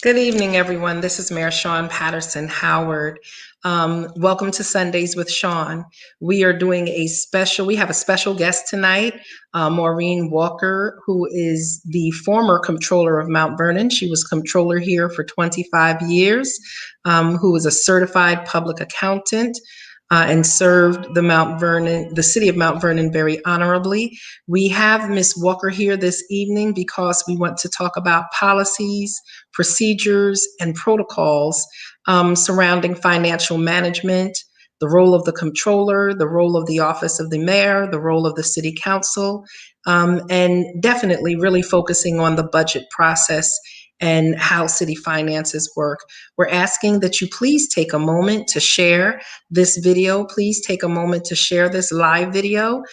Good evening, everyone. This is Mayor Shawyn Patterson Howard. Welcome to Sundays with Shawyn. We have a special guest tonight, Maureen Walker, who is the former Comptroller of Mount Vernon. She was Comptroller here for 25 years, who is a certified public accountant. And served the city of Mount Vernon very honorably. We have Ms. Walker here this evening because we want to talk about policies, procedures, and protocols surrounding financial management, the role of the comptroller, the role of the office of the mayor, the role of the city council, and definitely really focusing on the budget process and how city finances work. We're asking that you please take a moment to share this video. Please take a moment to share this live video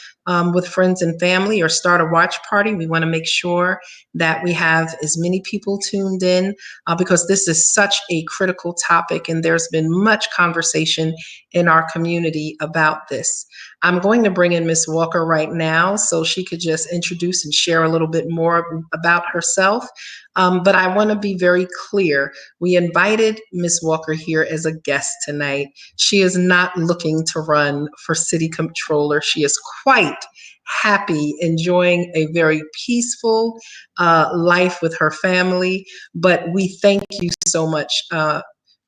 with friends and family or start a watch party. We want to make sure that we have as many people tuned in because this is such a critical topic and there's been much conversation in our community about this. I'm going to bring in Ms. Walker right now so she could just introduce and share a little bit more about herself. But I want to be very clear. We invited Ms. Walker here as a guest tonight. She is not looking to run for city comptroller. She is quite happy, enjoying a very peaceful life with her family. But we thank you so much,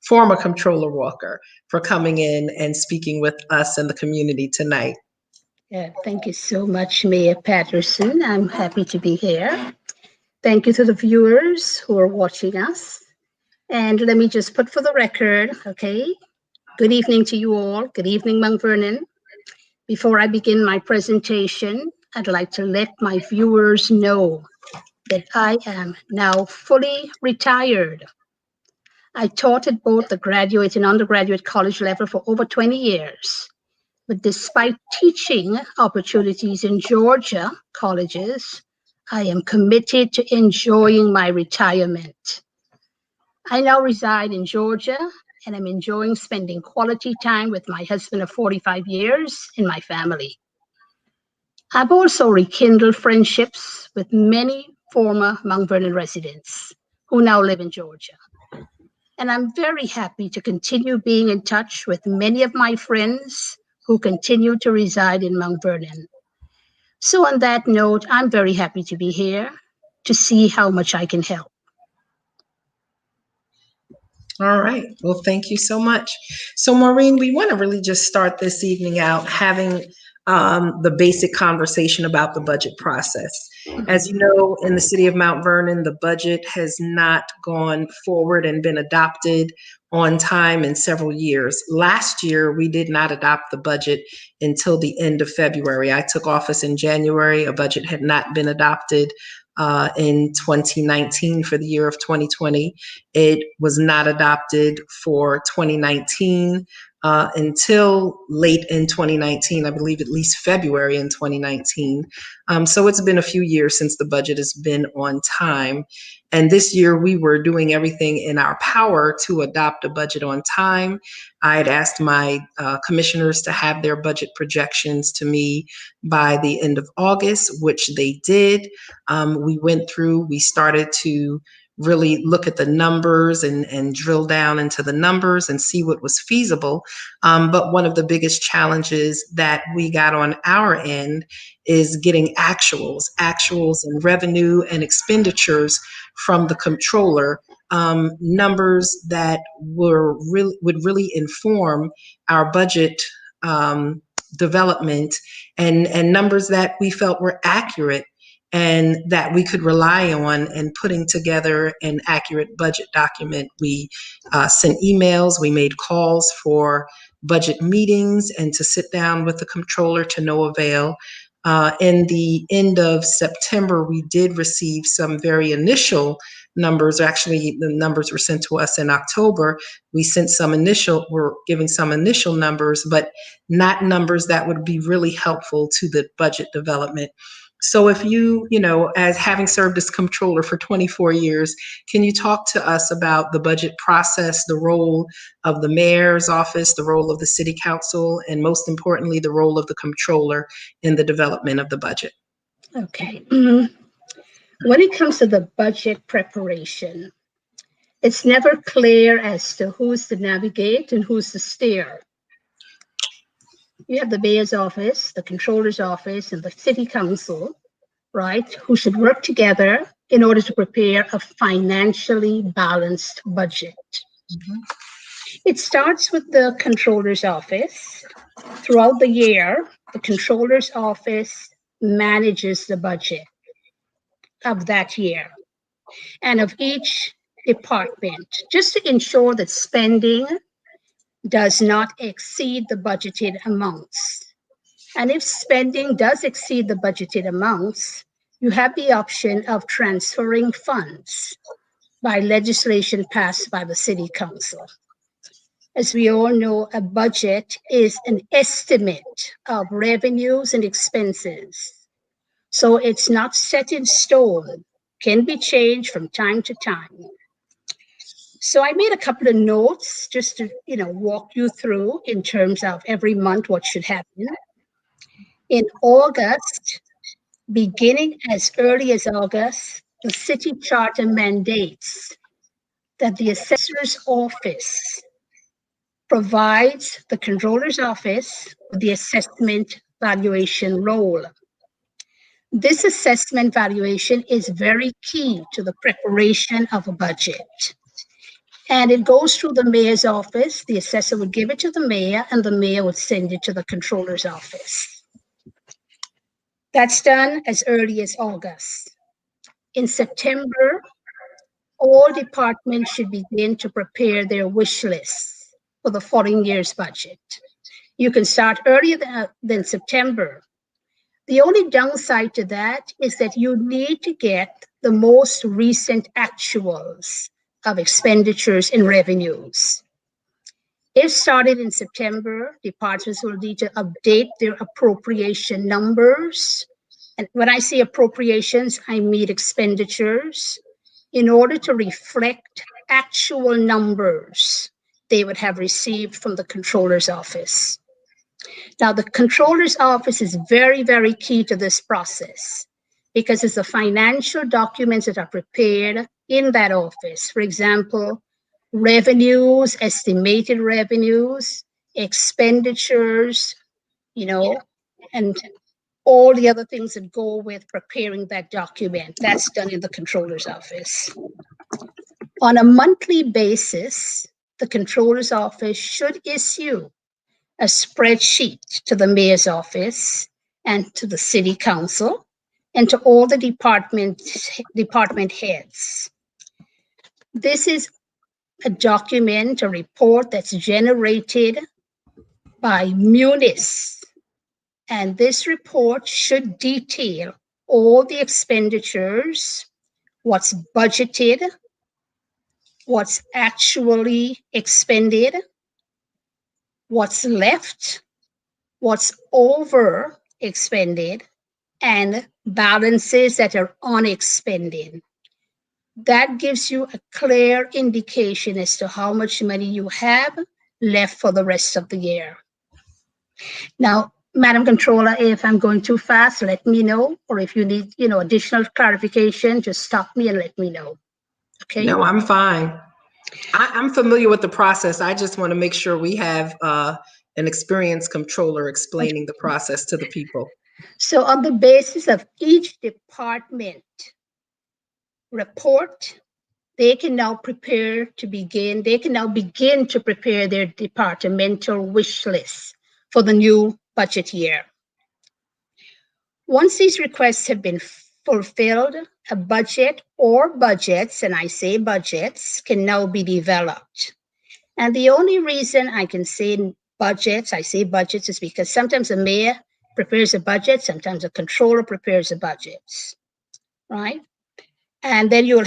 former Comptroller Walker, for coming in and speaking with us and the community tonight. Yeah, thank you so much, Mayor Patterson. I'm happy to be here. Thank you to the viewers who are watching us. And let me just put for the record, okay? Good evening to you all. Good evening, Mount Vernon. Before I begin my presentation, I'd like to let my viewers know that I am now fully retired. I taught at both the graduate and undergraduate college level for over 20 years. But despite teaching opportunities in Georgia colleges, I am committed to enjoying my retirement. I now reside in Georgia, and I'm enjoying spending quality time with my husband of 45 years and my family. I've also rekindled friendships with many former Mount Vernon residents who now live in Georgia. And I'm very happy to continue being in touch with many of my friends who continue to reside in Mount Vernon. So on that note, I'm very happy to be here to see how much I can help. All right. Well, thank you so much. So, Maureen, we want to really just start this evening out having the basic conversation about the budget process. As you know, in the city of Mount Vernon, the budget has not gone forward and been adopted on time in several years. Last year, we did not adopt the budget until the end of February. I took office in January. A budget had not been adopted in 2019 for the year of 2020. It was not adopted for 2019 until late in 2019, I believe at least February in 2019. So it's been a few years since the budget has been on time. And this year we were doing everything in our power to adopt a budget on time. I had asked my commissioners to have their budget projections to me by the end of August, which they did. We went through, we started to really look at the numbers and drill down into the numbers and see what was feasible. But one of the biggest challenges that we got on our end is getting actuals in revenue and expenditures from the comptroller, numbers that would really inform our budget development and numbers that we felt were accurate and that we could rely on in putting together an accurate budget document. We sent emails, we made calls for budget meetings and to sit down with the comptroller to no avail. In the end of September, we did receive some very initial numbers. Actually, the numbers were sent to us in October. We're giving some initial numbers, but not numbers that would be really helpful to the budget development. So if you as having served as comptroller for 24 years, can you talk to us about the budget process, the role of the mayor's office, the role of the city council, and most importantly, the role of the comptroller in the development of the budget? Okay. When it comes to the budget preparation, It's never clear as to who's to navigate and who's to steer. You have the mayor's office, the controller's office, and the city council, right, who should work together in order to prepare a financially balanced budget. Mhm. It starts with the controller's office. Throughout the year, the controller's office manages the budget of that year and of each department, just to ensure that spending does not exceed the budgeted amounts. And if spending does exceed the budgeted amounts, you have the option of transferring funds by legislation passed by the city council. As we all know, a budget is an estimate of revenues and expenses. So it's not set in stone, can be changed from time to time. So I made a couple of notes just to, walk you through in terms of every month what should happen. In August, beginning as early as August, the city charter mandates that the assessor's office provides the controller's office with the assessment valuation role. This assessment valuation is very key to the preparation of a budget. And it goes through the mayor's office. The assessor would give it to the mayor, and the mayor would send it to the controller's office. That's done as early as August. In September, all departments should begin to prepare their wish lists for the following year's budget. You can start earlier than September. The only downside to that is that you need to get the most recent actuals of expenditures and revenues. If started in September, departments will need to update their appropriation numbers. And when I say appropriations, I mean expenditures, in order to reflect actual numbers they would have received from the controller's office. Now, the controller's office is very, very key to this process because it's the financial documents that are prepared in that office. For example, revenues, estimated revenues, expenditures, and all the other things that go with preparing that document. That's done in the controller's office. On a monthly basis, the controller's office should issue a spreadsheet to the mayor's office and to the city council and to all the department heads. This is a document, a report that's generated by Munis. And this report should detail all the expenditures, what's budgeted, what's actually expended, what's left, what's over expended, and balances that are unexpended. That gives you a clear indication as to how much money you have left for the rest of the year. Now, Madam Controller, if I'm going too fast, let me know. Or if you need, additional clarification, just stop me and let me know. Okay? No, I'm fine. I'm familiar with the process. I just want to make sure we have an experienced controller explaining the process to the people. So on the basis of each department report, they can now begin to prepare their departmental wish lists for the new budget year. Once these requests have been fulfilled, a budget or budgets, and I say budgets, can now be developed. And the only reason I can say budgets is because sometimes the mayor prepares a budget, sometimes a controller prepares the budgets, right? And then you'll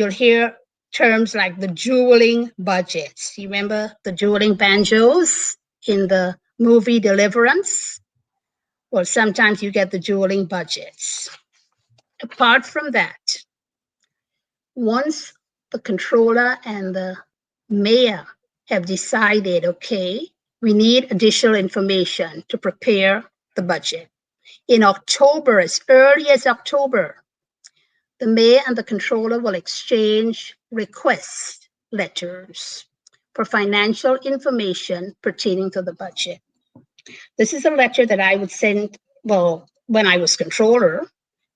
hear terms like the dueling budgets. You remember the dueling banjos in the movie Deliverance? Well, sometimes you get the dueling budgets. Apart from that, once the controller and the mayor have decided, okay, we need additional information to prepare the budget. In October, as early as October, the mayor and the controller will exchange requests letters for financial information pertaining to the budget. This is a letter that I would send, well, when I was controller,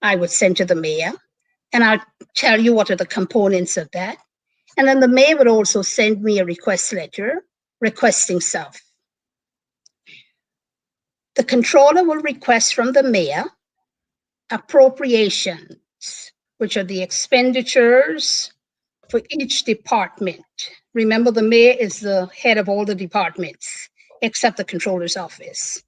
I would send to the mayor, and I'll tell you what are the components of that. And then the mayor would also send me a request letter requesting stuff. The controller will request from the mayor appropriations, which are the expenditures for each department. Remember, the mayor is the head of all the departments, except the controller's office.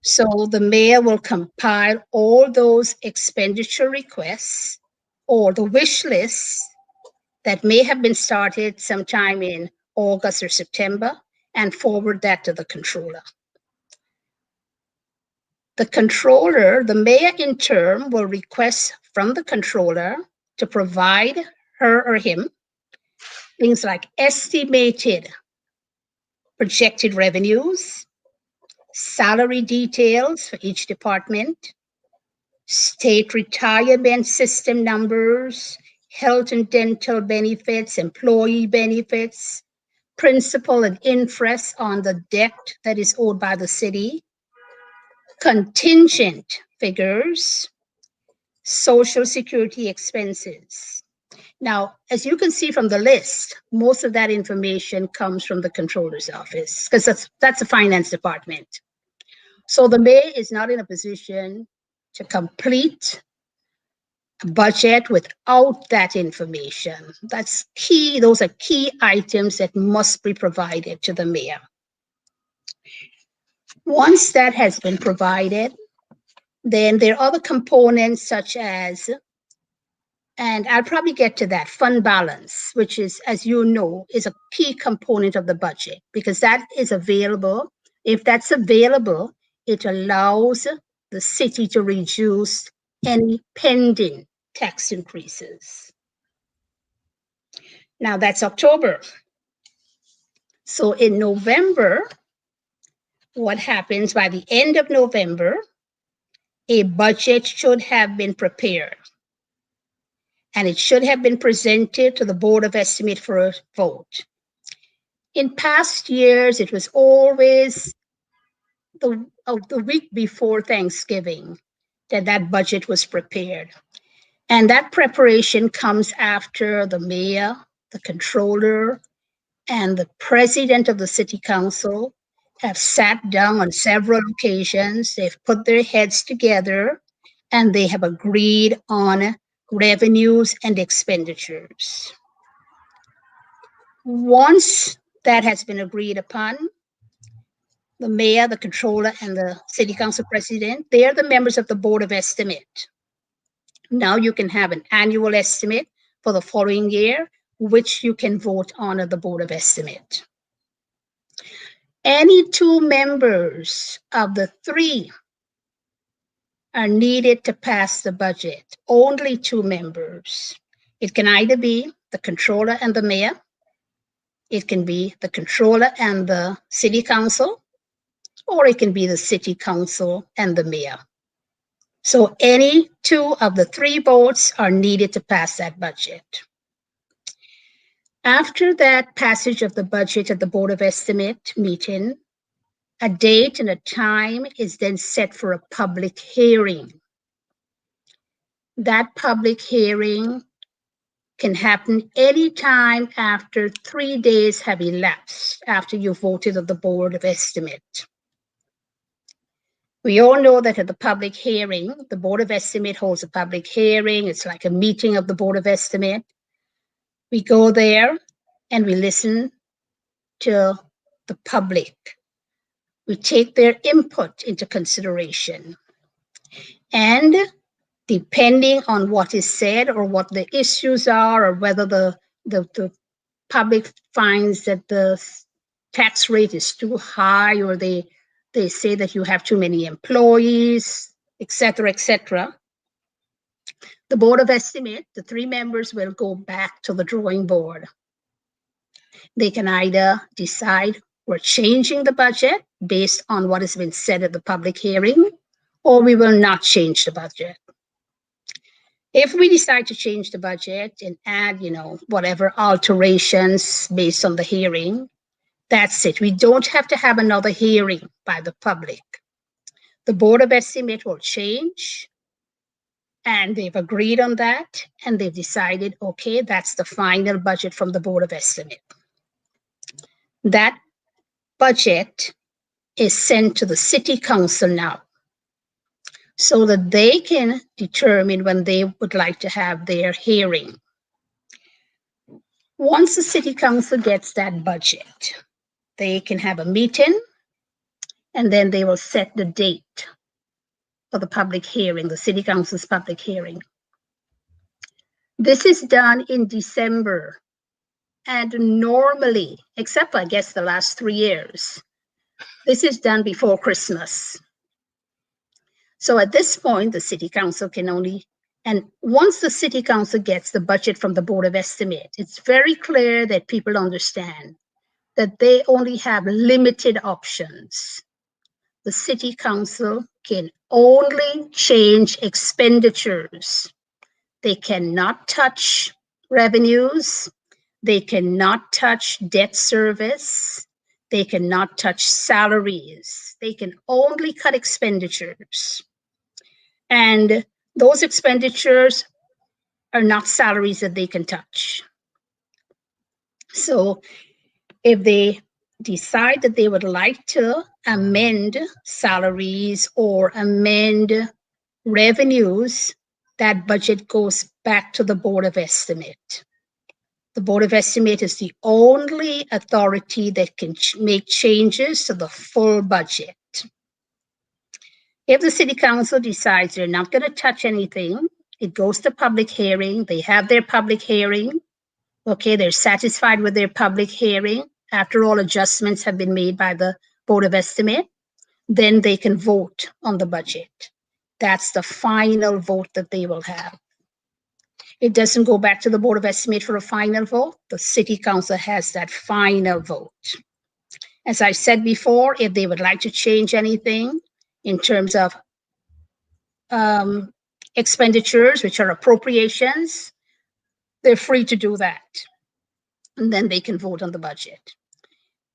So the mayor will compile all those expenditure requests or the wish lists that may have been started sometime in August or September and forward that to the controller. The controller, the mayor in turn, will request from the controller to provide her or him things like estimated projected revenues, salary details for each department, state retirement system numbers, health and dental benefits, employee benefits, principal and interest on the debt that is owed by the city, contingent figures, social security expenses. Now, as you can see from the list, most of that information comes from the controller's office because that's the finance department. So the mayor is not in a position to complete a budget without that information. That's key. Those are key items that must be provided to the mayor. Once that has been provided, then there are other components such as, and I'll probably get to that, fund balance, which is, as you know, is a key component of the budget because that is available. If that's available, it allows the city to reduce any pending tax increases. Now that's October. So in November, what happens by the end of November, a budget should have been prepared. And it should have been presented to the Board of Estimate for a vote. In past years, it was always the week before Thanksgiving that budget was prepared. And that preparation comes after the mayor, the controller, and the president of the city council have sat down on several occasions. They've put their heads together and they have agreed on revenues and expenditures. Once that has been agreed upon, the mayor, the controller, and the city council president, they are the members of the Board of Estimate. Now you can have an annual estimate for the following year, which you can vote on at the Board of Estimate. Any two members of the three are needed to pass the budget. Only two members. It can either be the controller and the mayor. It can be the controller and the city council, or it can be the city council and the mayor. So any two of the three votes are needed to pass that budget. After that passage of the budget at the Board of Estimate meeting, a date and a time is then set for a public hearing. That public hearing can happen anytime after 3 days have elapsed after you voted at the Board of Estimate. We all know that at the public hearing, the Board of Estimate holds a public hearing. It's like a meeting of the Board of Estimate. We go there and we listen to the public. We take their input into consideration. And depending on what is said or what the issues are, or whether the public finds that the tax rate is too high, or they say that you have too many employees, etc., etc., the Board of Estimate, the three members will go back to the drawing board. They can either decide we're changing the budget based on what has been said at the public hearing, or we will not change the budget. If we decide to change the budget and add, whatever alterations based on the hearing, that's it. We don't have to have another hearing by the public. The Board of Estimate will change, and they've agreed on that, and they've decided, okay, that's the final budget from the Board of Estimate. That budget is sent to the City Council now, so that they can determine when they would like to have their hearing. Once the City Council gets that budget, they can have a meeting, and then they will set the date for the public hearing, the City Council's public hearing. This is done in December, and normally, except I guess the last 3 years, this is done before Christmas. So at this point, the City Council can only, and once the City Council gets the budget from the Board of Estimate, it's very clear that people understand that they only have limited options. The City Council can only change expenditures. They cannot touch revenues. They cannot touch debt service. They cannot touch salaries. They can only cut expenditures. And those expenditures are not salaries that they can touch. So if they decide that they would like to amend salaries or amend revenues, that budget goes back to the Board of Estimate. The Board of Estimate is the only authority that can make changes to the full budget. If the City Council decides they're not going to touch anything, it goes to public hearing. They have their public hearing. Okay, they're satisfied with their public hearing. After all adjustments have been made by the Board of Estimate, then they can vote on the budget. That's the final vote that they will have. It doesn't go back to the Board of Estimate for a final vote. The City Council has that final vote. As I said before, if they would like to change anything in terms of expenditures, which are appropriations, they're free to do that. And then they can vote on the budget.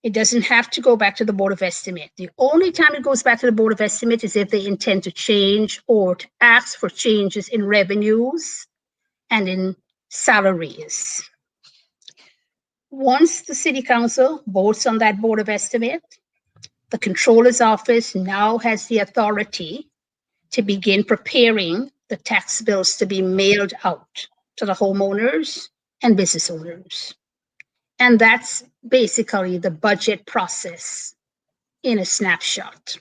It doesn't have to go back to the Board of Estimate. The only time it goes back to the Board of Estimate is if they intend to change or to ask for changes in revenues and in salaries. Once the City Council votes on that Board of Estimate, the Comptroller's Office now has the authority to begin preparing the tax bills to be mailed out to the homeowners and business owners. And that's basically the budget process in a snapshot.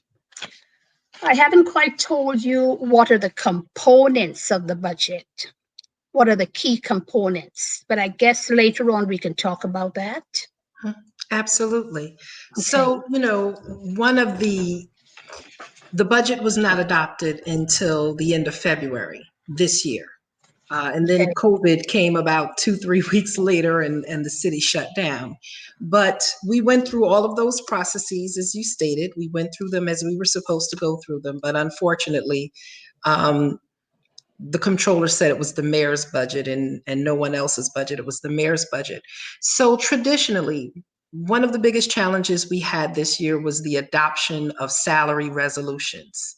I haven't quite told you what are the components of the budget. What are the key components? But I guess later on we can talk about that. Absolutely. Okay. So, one of the budget was not adopted until the end of February this year. And then COVID came about 2-3 weeks later and the city shut down. But we went through all of those processes, as you stated. We went through them as we were supposed to go through them. But unfortunately, the Comptroller said it was the mayor's budget and no one else's budget. It was the mayor's budget. So traditionally, one of the biggest challenges we had this year was the adoption of salary resolutions.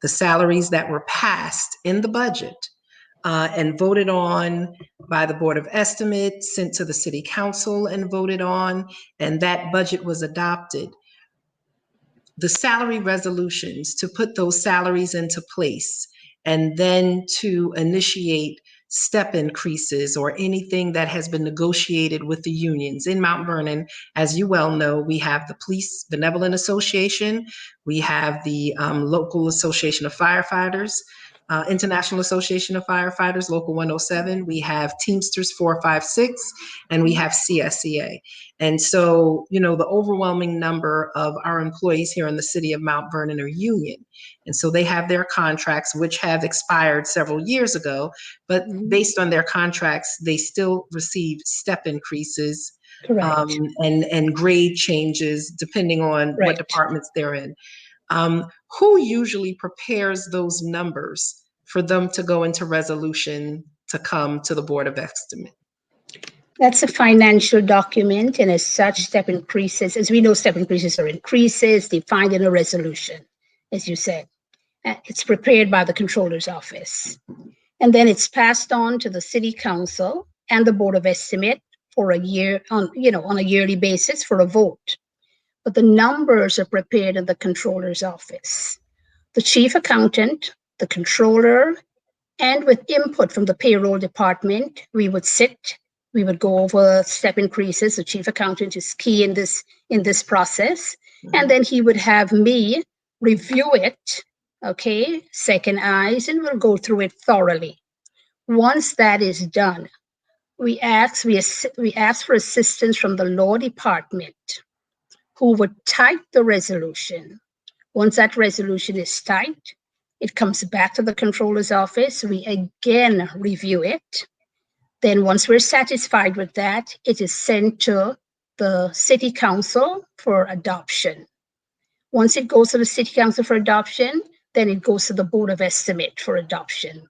The salaries that were passed in the budget and voted on by the Board of Estimates, sent to the City Council and voted on, and that budget was adopted. The salary resolutions, to put those salaries into place and then to initiate step increases or anything that has been negotiated with the unions. In Mount Vernon, as you well know, we have the Police Benevolent Association, we have the Local Association of Firefighters, International Association of Firefighters, Local 107. We have Teamsters 456, and we have CSEA. And so, the overwhelming number of our employees here in the city of Mount Vernon are union. And so they have their contracts, which have expired several years ago, but based on their contracts, they still receive step increases and grade changes depending on what departments they're in. Who usually prepares those numbers for them to go into resolution to come to the Board of Estimate? That's a financial document, and as such, step increases, as we know, step increases are increases defined in a resolution, as you said. It's prepared by the Comptroller's office. And then it's passed on to the City Council and the Board of Estimate for a year, on a yearly basis for a vote. But the numbers are prepared in the Comptroller's office. The Chief Accountant, the Comptroller, and with input from the Payroll Department, we would go over step increases. The Chief Accountant is key in this process. And then he would have me review it, okay, second eyes, and we'll go through it thoroughly. Once that is done, we ask for assistance from the Law Department, who would type the resolution. Once that resolution is typed, it comes back to the Comptroller's office. We again review it. Then once we're satisfied with that, it is sent to the City Council for adoption. Once it goes to the City Council for adoption, then it goes to the Board of Estimate for adoption.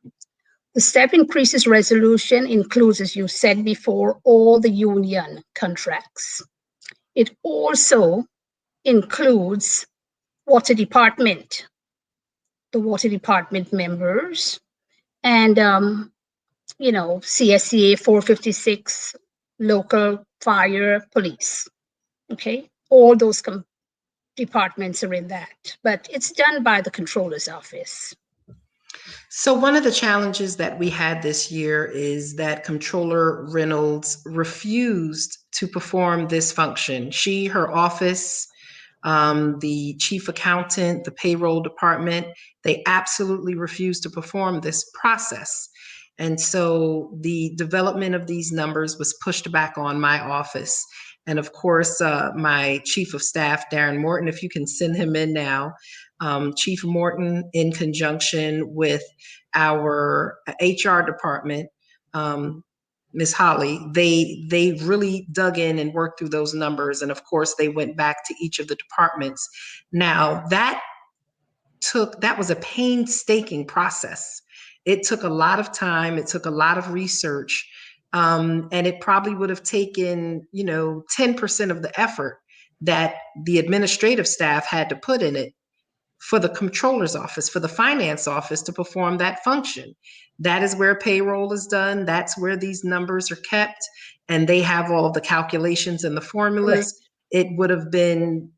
The step increases resolution includes, as you said before, all the union contracts. It also includes Water Department, the Water Department members, and CSEA 456, local fire, police. Okay, all those departments are in that, but it's done by the Comptroller's office. So one of the challenges that we had this year is that Comptroller Reynolds refused to perform this function. Her office, the chief accountant, the payroll department, they absolutely refused to perform this process. And so the development of these numbers was pushed back on my office. And of course, my chief of staff, Darren Morton, if you can send him in now, Chief Morton, in conjunction with our HR department, Ms. Holly, they really dug in and worked through those numbers. And of course, they went back to each of the departments. Now, that was a painstaking process. It took a lot of time. It took a lot of research. And it probably would have taken, 10% of the effort that the administrative staff had to put in it for the Comptroller's office, for the finance office to perform that function. That is where payroll is done. That's where these numbers are kept, and they have all of the calculations and the formulas. Right. It would have been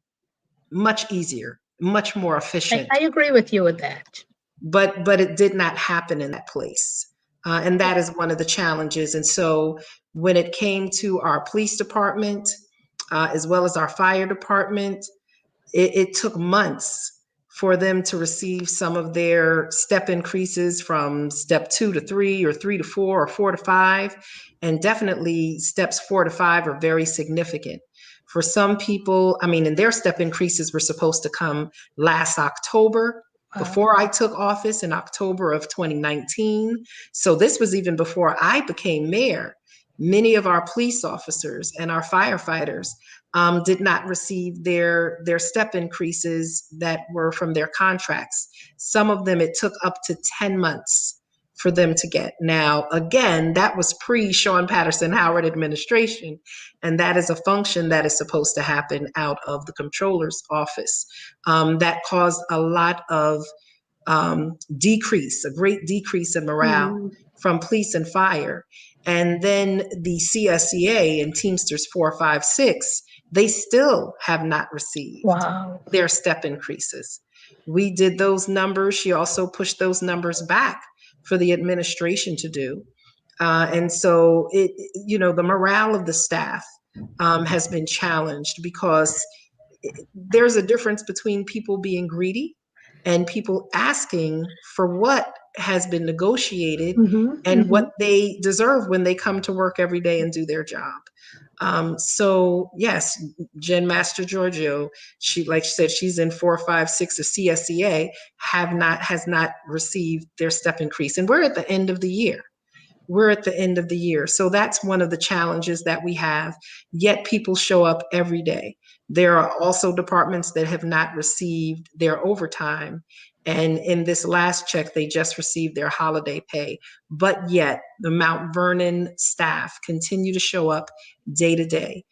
much easier, much more efficient. I agree with you with that. But it did not happen in that place. And that is one of the challenges. And so when it came to our police department, as well as our fire department, it took months for them to receive some of their step increases from step 2 to 3 or 3 to 4 or 4 to 5. And definitely steps 4 to 5 are very significant. For some people, and their step increases were supposed to come last October, before I took office in October of 2019. So this was even before I became mayor. Many of our police officers and our firefighters did not receive their step increases that were from their contracts. Some of them, it took up to 10 months for them to get. Now, again, that was pre-Shawyn Patterson Howard administration, and that is a function that is supposed to happen out of the Comptroller's office. That caused a lot of a great decrease in morale from police and fire. And then the CSEA and Teamsters 456, they still have not received their step increases. We did those numbers. She also pushed those numbers back for the administration to do. And so the morale of the staff has been challenged because there's a difference between people being greedy and people asking for what has been negotiated and what they deserve when they come to work every day and do their job. So yes, Jen Master Giorgio, like she said, she's in 456 of CSEA, has not received their step increase. And we're at the end of the year. So that's one of the challenges that we have, yet people show up every day. There are also departments that have not received their overtime. And in this last check, they just received their holiday pay. But yet, the Mount Vernon staff continue to show up day to day.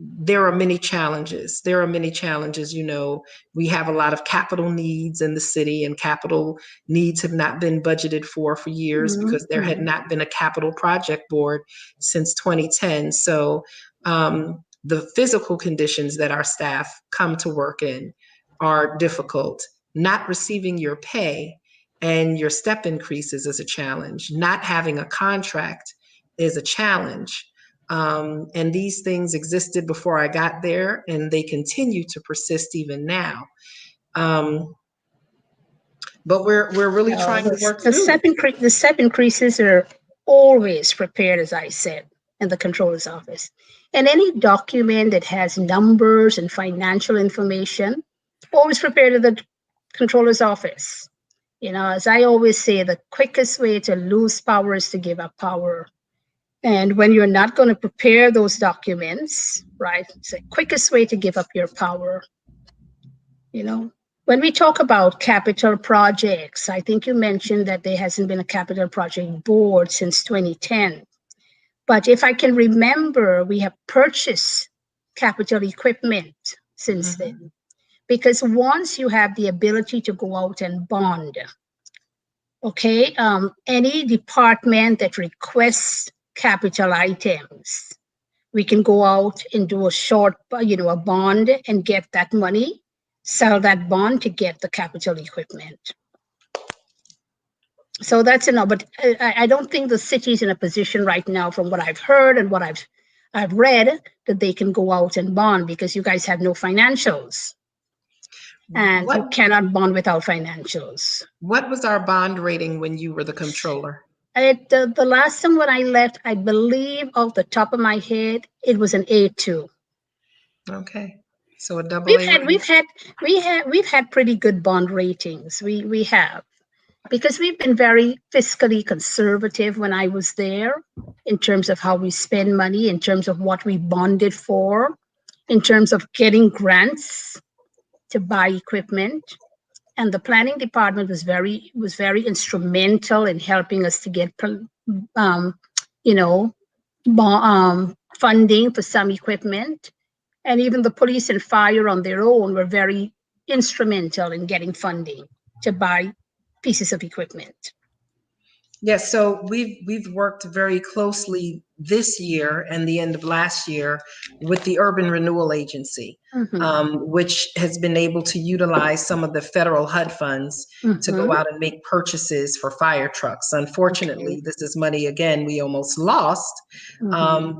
There are many challenges. There are many challenges. You know, we have a lot of capital needs in the city, and capital needs have not been budgeted for years because there had not been a capital project board since 2010. So, the physical conditions that our staff come to work in are difficult. Not receiving your pay and your step increases is a challenge. Not having a contract is a challenge. And these things existed before I got there, and they continue to persist even now. But we're really trying to work The through it. the step increases are always prepared, as I said, in the controller's office. And any document that has numbers and financial information, always prepared at the controller's office. You know, as I always say, the quickest way to lose power is to give up power. And when you're not going to prepare those documents, right, it's the quickest way to give up your power. You know, when we talk about capital projects, I think you mentioned that there hasn't been a capital project board since 2010. But if I can remember, we have purchased capital equipment since then. Because once you have the ability to go out and bond, okay, any department that requests capital items, we can go out and do a short, a bond and get that money, sell that bond to get the capital equipment. So that's enough. But I don't think the city's in a position right now, from what I've heard and what I've read, that they can go out and bond because you guys have no financials. And you cannot bond without financials. What was our bond rating when you were the controller? The last time when I left, I believe off the top of my head, it was an A2. Okay, so a double A. We've had pretty good bond ratings. We have, because we've been very fiscally conservative when I was there, in terms of how we spend money, in terms of what we bonded for, in terms of getting grants to buy equipment. And the planning department was very instrumental in helping us to get funding for some equipment. And even the police and fire on their own were very instrumental in getting funding to buy pieces of equipment. Yes, so we've worked very closely this year and the end of last year with the Urban Renewal Agency, which has been able to utilize some of the federal HUD funds to go out and make purchases for fire trucks. Unfortunately, this is money, again, we almost lost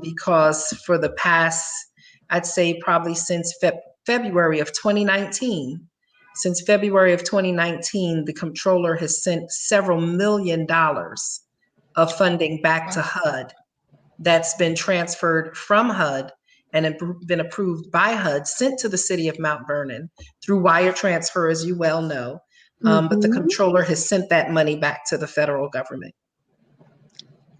because for the past, I'd say probably since February of 2019, since February of 2019, the Comptroller has sent several $1 million of funding back to HUD that's been transferred from HUD and been approved by HUD, sent to the city of Mount Vernon through wire transfer, as you well know. But the Comptroller has sent that money back to the federal government.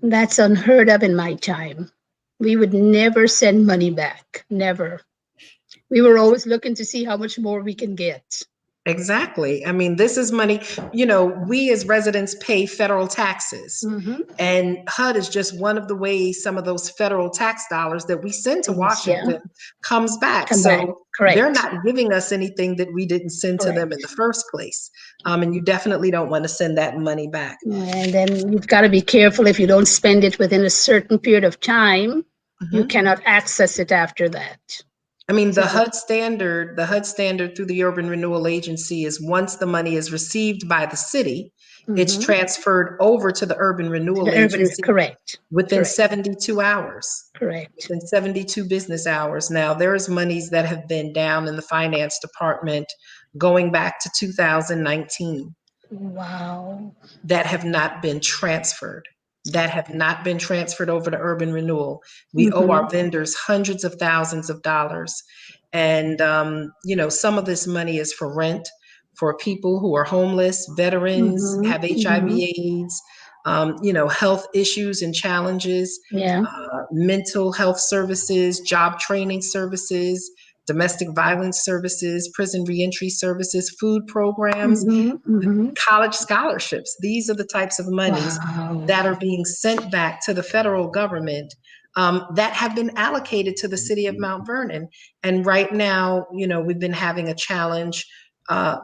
That's unheard of in my time. We would never send money back, never. We were always looking to see how much more we can get. Exactly. I mean, this is money, we as residents pay federal taxes. And HUD is just one of the ways some of those federal tax dollars that we send to Washington comes back. They're not giving us anything that we didn't send to them in the first place. And you definitely don't want to send that money back. And then you've got to be careful. If you don't spend it within a certain period of time, you cannot access it after that. I mean, the HUD standard through the Urban Renewal Agency is once the money is received by the city, it's transferred over to the Urban Renewal Agency. Within 72 hours. Within 72 business hours. Now, there's monies that have been down in the finance department going back to 2019. Wow. That have not been transferred. Over to Urban Renewal. We owe our vendors hundreds of thousands of dollars. And, some of this money is for rent for people who are homeless, veterans, have HIV/AIDS, health issues and challenges, mental health services, job training services, domestic violence services, prison reentry services, food programs, Mm-hmm. college scholarships. These are the types of monies Wow. that are being sent back to the federal government that have been allocated to the city of Mount Vernon. And right now, we've been having a challenge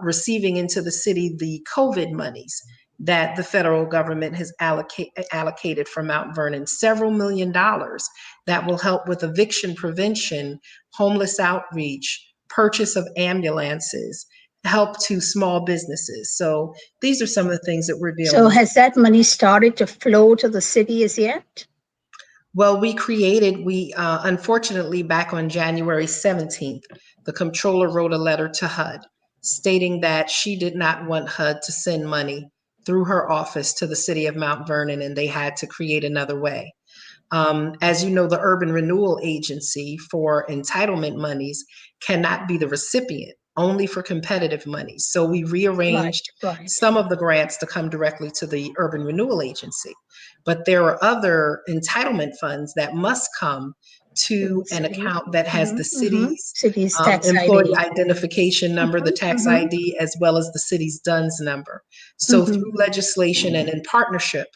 receiving into the city the COVID monies that the federal government has allocated for Mount Vernon, several $1,000,000 that will help with eviction prevention, homeless outreach, purchase of ambulances, help to small businesses. So these are some of the things that we're dealing So with. has that money started to flow to the city as yet? Well, unfortunately, back on January 17th, the Comptroller wrote a letter to HUD stating that she did not want HUD to send money through her office to the city of Mount Vernon, and they had to create another way. As you know, the Urban Renewal Agency for entitlement monies cannot be the recipient, only for competitive monies. So we Right, rearranged right. some of the grants to come directly to the Urban Renewal Agency. But there are other entitlement funds that must come To to the an city. account that has the city's City's tax employee ID. identification number, the tax Mm-hmm. ID, as well as the city's DUNS number. So Mm-hmm. through legislation and in partnership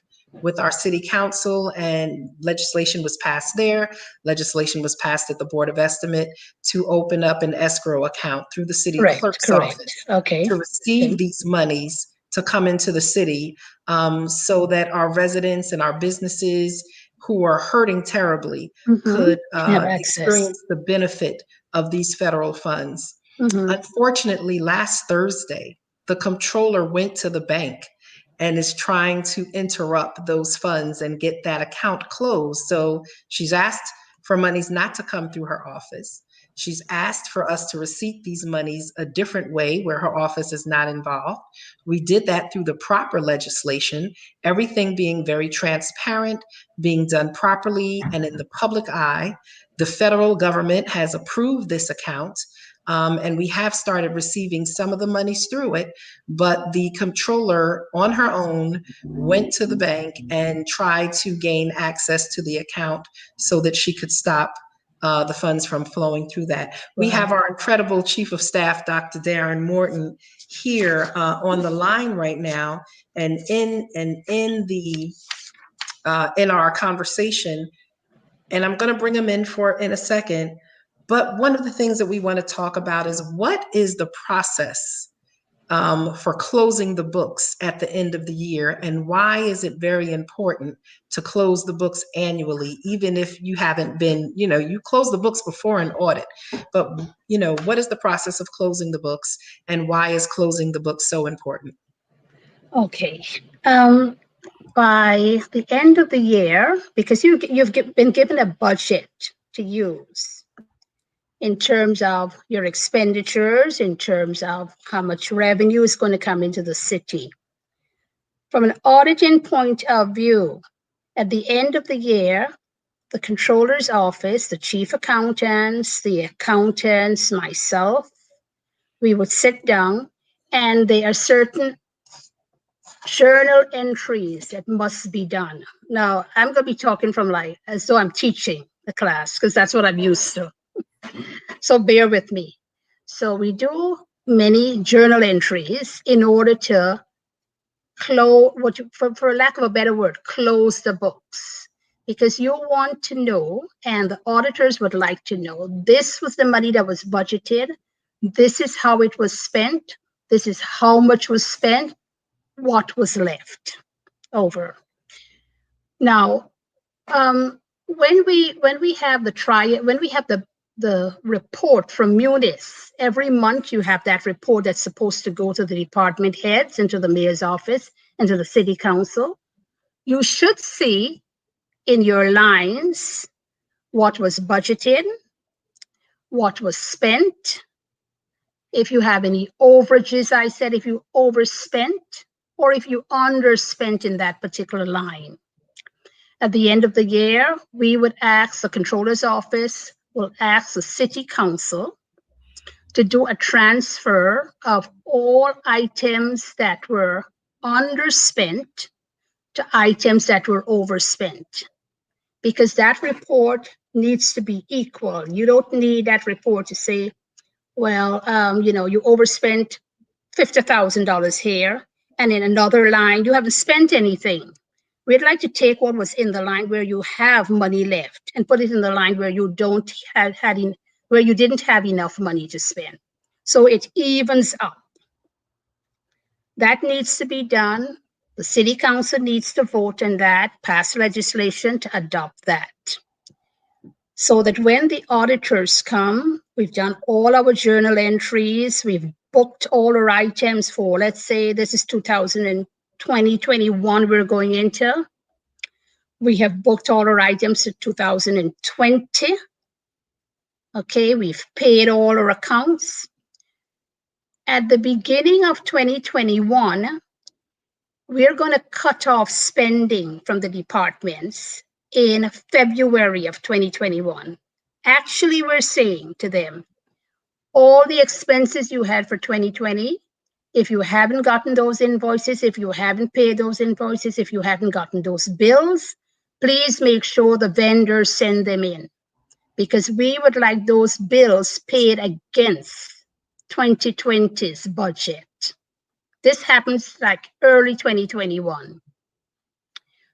with our city council, and legislation was passed there. Legislation was passed at the Board of Estimate to open up an escrow account through the city Correct, clerk's correct. office Okay. to receive these monies to come into the city, so that our residents and our businesses who are hurting terribly Mm-hmm. could Can have access. experience the benefit of these federal funds. Mm-hmm. Unfortunately, last Thursday, the comptroller went to the bank and is trying to interrupt those funds and get that account closed. So she's asked for monies not to come through her office. She's asked for us to receipt these monies a different way where her office is not involved. We did that through the proper legislation, everything being very transparent, being done properly and in the public eye. The federal government has approved this account, and we have started receiving some of the monies through it. But the comptroller, on her own, went to the bank and tried to gain access to the account so that she could stop the funds from flowing through that. We have our incredible Chief of Staff, Dr. Darren Morton, here on the line right now, and in our conversation. And I'm going to bring him in a second. But one of the things that we want to talk about is what is the process for closing the books at the end of the year, and why is it very important to close the books annually, even if you haven't been, you close the books before an audit, but what is the process of closing the books, and why is closing the books so important? Okay. By the end of the year, because you've been given a budget to use in terms of your expenditures, in terms of how much revenue is going to come into the city. From an auditing point of view, at the end of the year, the controller's office, the chief accountants, the accountants, myself, we would sit down, and there are certain journal entries that must be done. Now, I'm going to be talking from as though I'm teaching the class, because that's what I'm used to. So bear with me. So we do many journal entries in order to close, for lack of a better word, close the books. Because you want to know, and the auditors would like to know, this was the money that was budgeted, this is how it was spent, this is how much was spent, what was left over. Now, when we have the report from Munis, every month you have that report that's supposed to go to the department heads and to the mayor's office and to the city council. You should see in your lines what was budgeted, what was spent, if you have any overages, I said, if you overspent, or if you underspent in that particular line. At the end of the year, we would ask the controller's office, will ask the city council to do a transfer of all items that were underspent to items that were overspent. because that report needs to be equal. You don't need that report to say, well, you overspent $50,000 here, and in another line, you haven't spent anything. We'd like to take what was in the line where you have money left and put it in the line where you where you didn't have enough money to spend. So it evens up. That needs to be done. The city council needs to vote on that, pass legislation to adopt that. So that when the auditors come, we've done all our journal entries, we've booked all our items for, let's say this is 2020, 21 we're going into. We have booked all our items to 2020. Okay, we've paid all our accounts. At the beginning of 2021, we're going to cut off spending from the departments in February of 2021. Actually, we're saying to them, all the expenses you had for 2020, if you haven't gotten those invoices, if you haven't paid those invoices, if you haven't gotten those bills, please make sure the vendors send them in, because we would like those bills paid against 2020's budget. This happens like early 2021.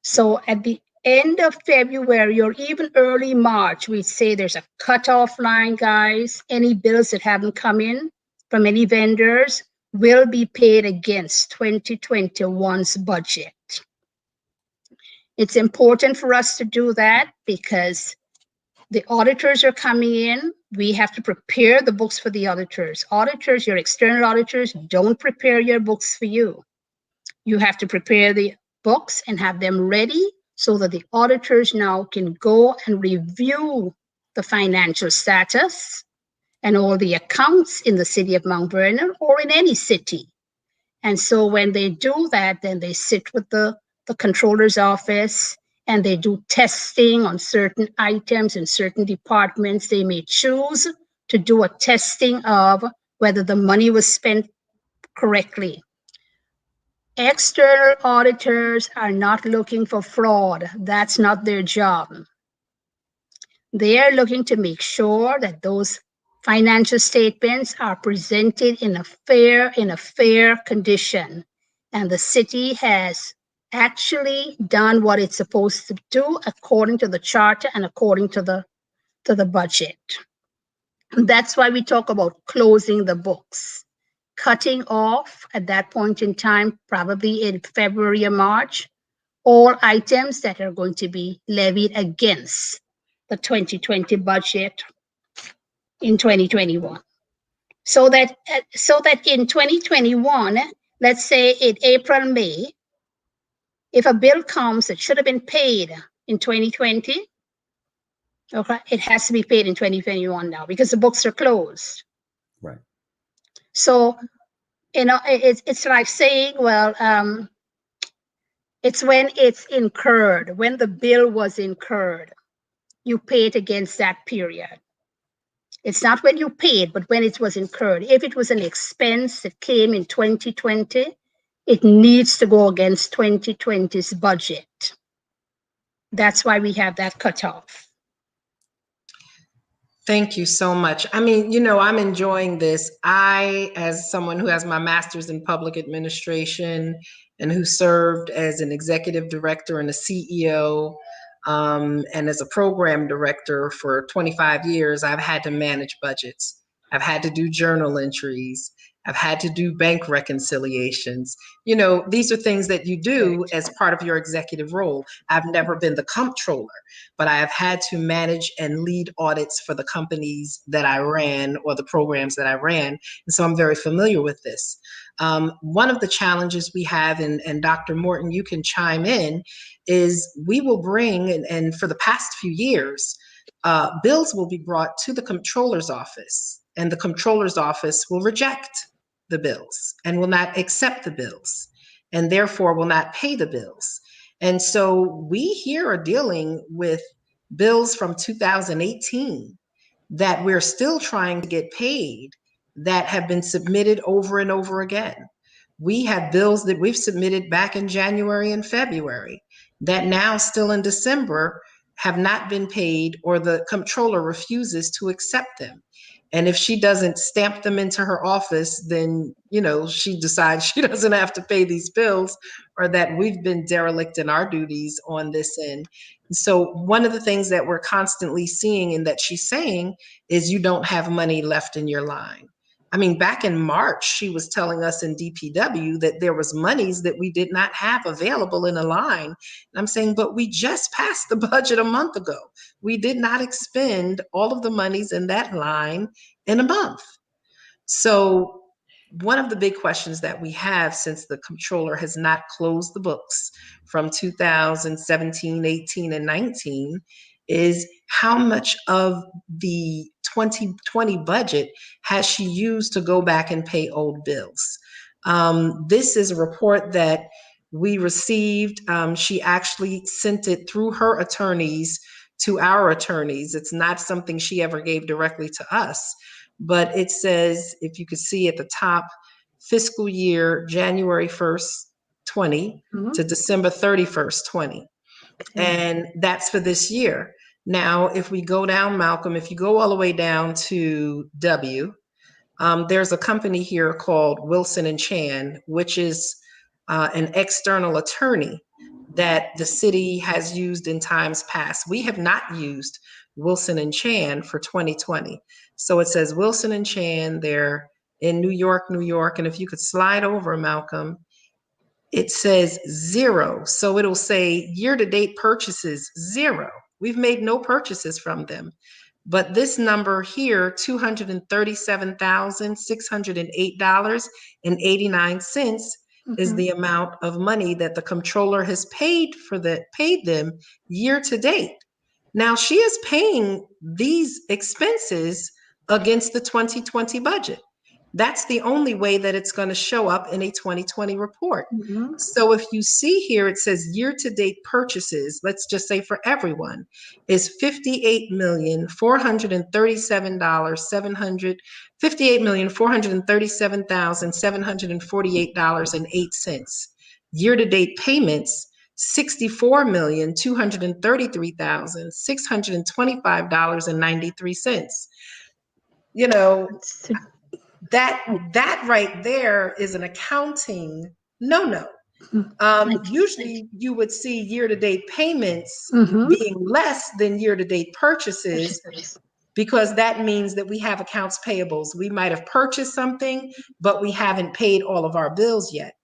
So at the end of February or even early March, we say there's a cutoff line, guys. Any bills that haven't come in from any vendors will be paid against 2021's budget. It's important for us to do that because the auditors are coming in. We have to prepare the books for the auditors. Auditors, your external auditors, don't prepare your books for you. You have to prepare the books and have them ready so that the auditors now can go and review the financial status and all the accounts in the city of Mount Vernon or in any city. And so when they do that, then they sit with the controller's office and they do testing on certain items in certain departments. They may choose to do a testing of whether the money was spent correctly. External auditors are not looking for fraud. That's not their job. They are looking to make sure that those financial statements are presented in a fair condition. And the city has actually done what it's supposed to do according to the charter and according to the budget. And that's why we talk about closing the books, cutting off at that point in time, probably in February or March, all items that are going to be levied against the 2020 budget in 2021. So that in 2021, let's say in April, May, if a bill comes that should have been paid in 2020, okay, it has to be paid in 2021 now because the books are closed. Right. So, it's like saying, well, it's when it's incurred, when the bill was incurred, you pay it against that period. It's not when you paid, but when it was incurred. If it was an expense that came in 2020, it needs to go against 2020's budget. That's why we have that cutoff. Thank you so much. I mean, I'm enjoying this. I, as someone who has my master's in public administration and who served as an executive director and a CEO, and as a program director for 25 years, I've had to manage budgets. I've had to do journal entries. I've had to do bank reconciliations. These are things that you do as part of your executive role. I've never been the comptroller, but I have had to manage and lead audits for the companies that I ran or the programs that I ran. And so I'm very familiar with this. One of the challenges we have, and Dr. Morton, you can chime in, is we will bring, and for the past few years, bills will be brought to the comptroller's office, and the comptroller's office will reject the bills and will not accept the bills, and therefore will not pay the bills. And so we here are dealing with bills from 2018 that we're still trying to get paid that have been submitted over and over again. We have bills that we've submitted back in January and February that now still in December have not been paid or the comptroller refuses to accept them. And if she doesn't stamp them into her office, then, she decides she doesn't have to pay these bills, or that we've been derelict in our duties on this end. So one of the things that we're constantly seeing and that she's saying is you don't have money left in your line. I mean, back in March, she was telling us in DPW that there was monies that we did not have available in a line. And I'm saying, but we just passed the budget a month ago. We did not expend all of the monies in that line in a month. So one of the big questions that we have, since the comptroller has not closed the books from 2017, 18, and 19, is how much of the 2020 budget has she used to go back and pay old bills? This is a report that we received. She actually sent it through her attorneys to our attorneys. It's not something she ever gave directly to us. But it says, if you could see at the top, fiscal year January 1st, 20 to December 31st, 20. And that's for this year. Now, if we go down, Malcolm, if you go all the way down to W, there's a company here called Wilson and Chan, which is an external attorney that the city has used in times past. We have not used Wilson and Chan for 2020. So it says Wilson and Chan, they're in New York, New York. And if you could slide over, Malcolm, it says 0. So it'll say year-to-date purchases, 0. We've made no purchases from them. But this number here, $237,608.89, is the amount of money that the comptroller has paid them year to date. Now she is paying these expenses against the 2020 budget. That's the only way that it's going to show up in a 2020 report. So if you see here, it says year-to-date purchases, let's just say for everyone, is $58,437,748.08. Year-to-date payments, $64,233,625.93. That right there is an accounting no. Usually you would see year-to-date payments being less than year-to-date purchases, because that means that we have accounts payables. We might have purchased something, but we haven't paid all of our bills yet.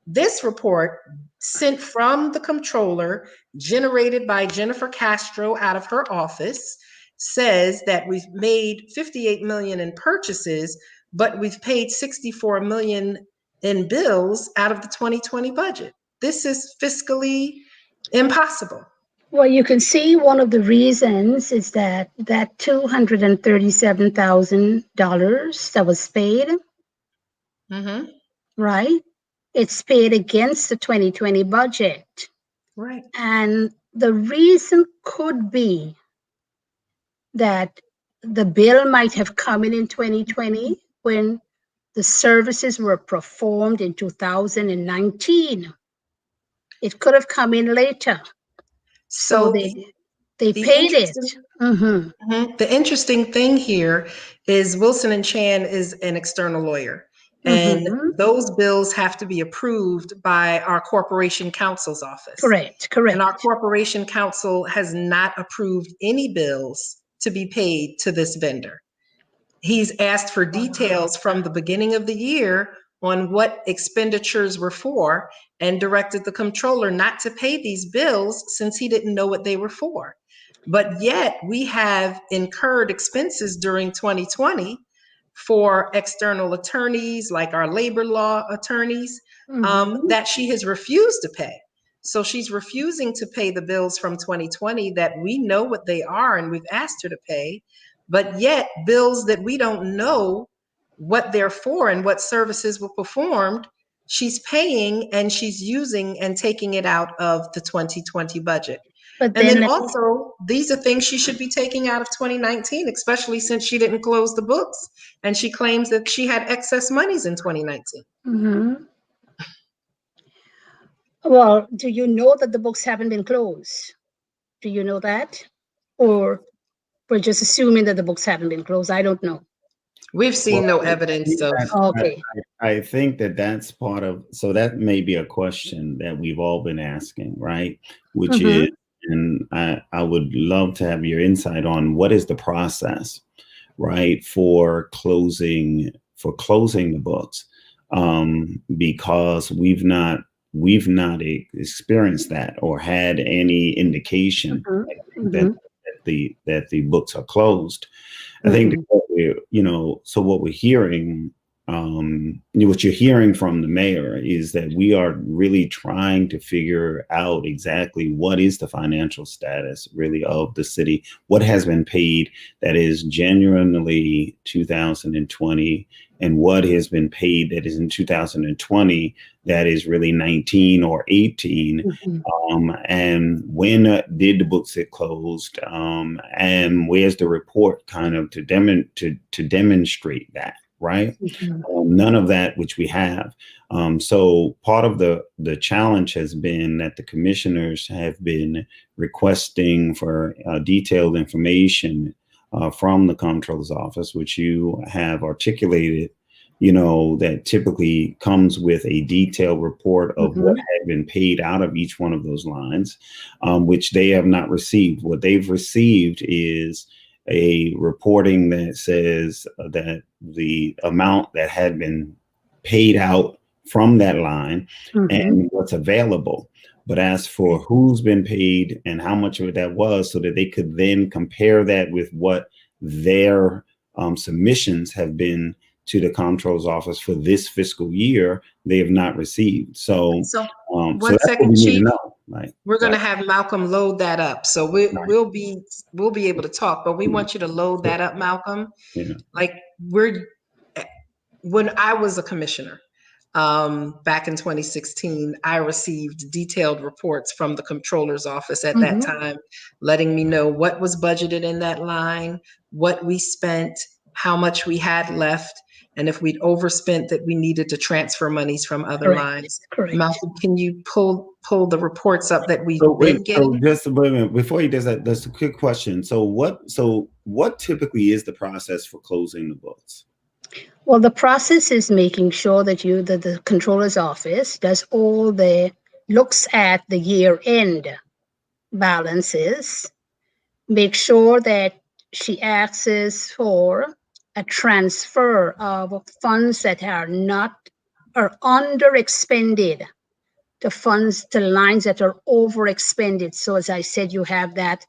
This report, sent from the comptroller, generated by Jennifer Castro out of her office, says that we've made $58 million in purchases, but we've paid $64 million in bills out of the 2020 budget. This is fiscally impossible. Well, you can see one of the reasons is that $237,000 that was paid, right? It's paid against the 2020 budget. Right. And the reason could be that the bill might have come in 2020 when the services were performed in 2019. It could have come in later. So they paid it. The interesting thing here is Wilson and Chan is an external lawyer. And those bills have to be approved by our corporation counsel's office. Correct. And our corporation counsel has not approved any bills to be paid to this vendor. He's asked for details from the beginning of the year on what expenditures were for, and directed the comptroller not to pay these bills since he didn't know what they were for. But yet we have incurred expenses during 2020 for external attorneys, like our labor law attorneys, that she has refused to pay. So she's refusing to pay the bills from 2020 that we know what they are and we've asked her to pay, but yet bills that we don't know what they're for and what services were performed, she's paying, and she's using and taking it out of the 2020 budget. And then also, these are things she should be taking out of 2019, especially since she didn't close the books, and she claims that she had excess monies in 2019. Well, do you know that the books haven't been closed? Do you know that? Or we're just assuming that the books haven't been closed? I don't know. We've seen no Well, evidence of. Okay. I think that that's part of, so that may be a question that we've all been asking, right? Which is, and I would love to have your insight on what is the process, right, for closing the books, because we've not experienced that or had any indication that the books are closed. I think that so what we're hearing, what you're hearing from the mayor is that we are really trying to figure out exactly what is the financial status really of the city, what has been paid that is genuinely 2020, and what has been paid that is in 2020 that is really 19 or 18. And when did the books get closed? And where's the report kind of to demonstrate that, right? None of that which we have. So part of the challenge has been that the commissioners have been requesting for detailed information from the Comptroller's office, which you have articulated, that typically comes with a detailed report of what had been paid out of each one of those lines, which they have not received. What they've received is a reporting that says that the amount that had been paid out from that line and what's available. But as for who's been paid and how much of it that was, so that they could then compare that with what their submissions have been to the Comptroller's office for this fiscal year, they have not received. So One so that's second, what we need Chief. to know. Right. We're going to have Malcolm load that up, so we'll be able to talk. But we want you to load that up, Malcolm. Yeah. Like when I was a commissioner back in 2016, I received detailed reports from the Comptroller's office at that time, letting me know what was budgeted in that line, what we spent, how much we had left, and if we'd overspent, that we needed to transfer monies from other lines. Correct. Malcolm, can you pull the reports up that we've So been getting? So just a minute before he does that, that's a quick question. So what typically is the process for closing the books? Well, the process is making sure that the Comptroller's office looks at the year-end balances, make sure that she asks for a transfer of funds that are underexpended to lines that are overexpended. So as I said, you have that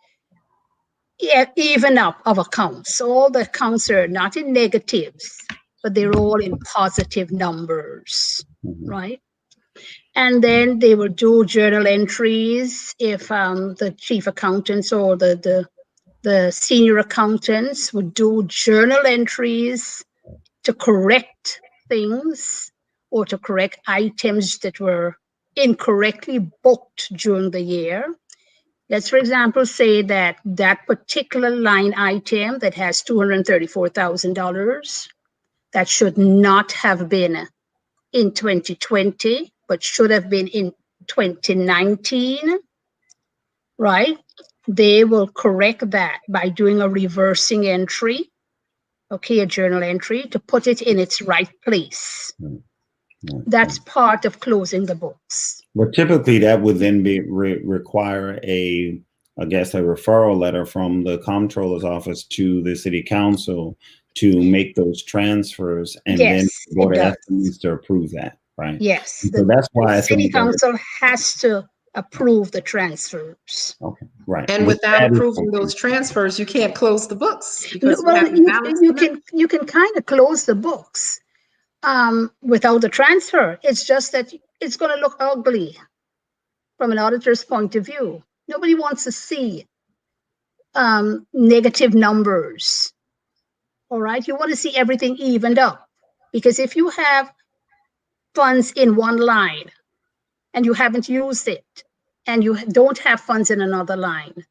even up of accounts. All the accounts are not in negatives, but they're all in positive numbers, right? And then they will do journal entries if the chief accountants or the senior accountants would do journal entries to correct things or to correct items that were incorrectly booked during the year. Let's, for example, say that particular line item that has $234,000 that should not have been in 2020, but should have been in 2019, right? They will correct that by doing a reversing entry, a journal entry, to put it in its right place. That's part of closing the books. But typically that would then require a referral letter from the Comptroller's office to the city council to make those transfers, and then the Board of Estimates to approve that, right? Yes. So that's why the city council has to approve the transfers. Okay, right. And without approving those transfers, you can't close the books because you can kind of close the books without the transfer. It's just that it's going to look ugly from an auditor's point of view. Nobody wants to see negative numbers. All right, you want to see everything evened up, because if you have funds in one line and you haven't used it, and you don't have funds in another line,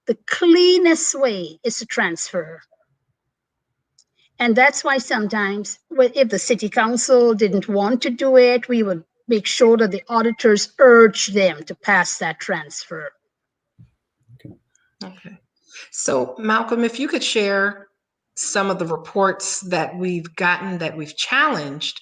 the cleanest way is to transfer. And that's why sometimes, if the city council didn't want to do it, we would make sure that the auditors urge them to pass that transfer. Okay. So Malcolm, if you could share some of the reports that we've gotten that we've challenged,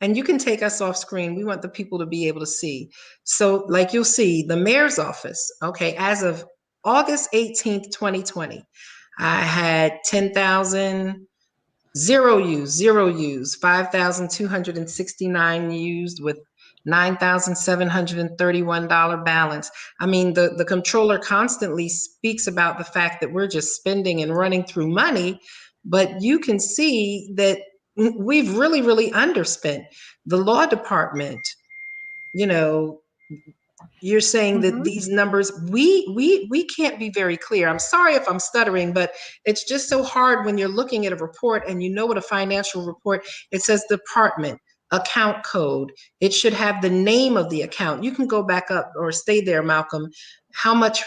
and you can take us off screen. We want the people to be able to see. So like you'll see the mayor's office, okay, as of August 18th, 2020, I had 10,000 zero use, 5,269 used with $9,731 balance. I mean, the controller constantly speaks about the fact that we're just spending and running through money, but you can see that we've really underspent. The law department, you know, you're saying that these numbers, we can't be very clear. I'm sorry if I'm stuttering, but it's just so hard when you're looking at a report and you know what a financial report, it says department, account code. It should have the name of the account. You can go back up or stay there, Malcolm. How much,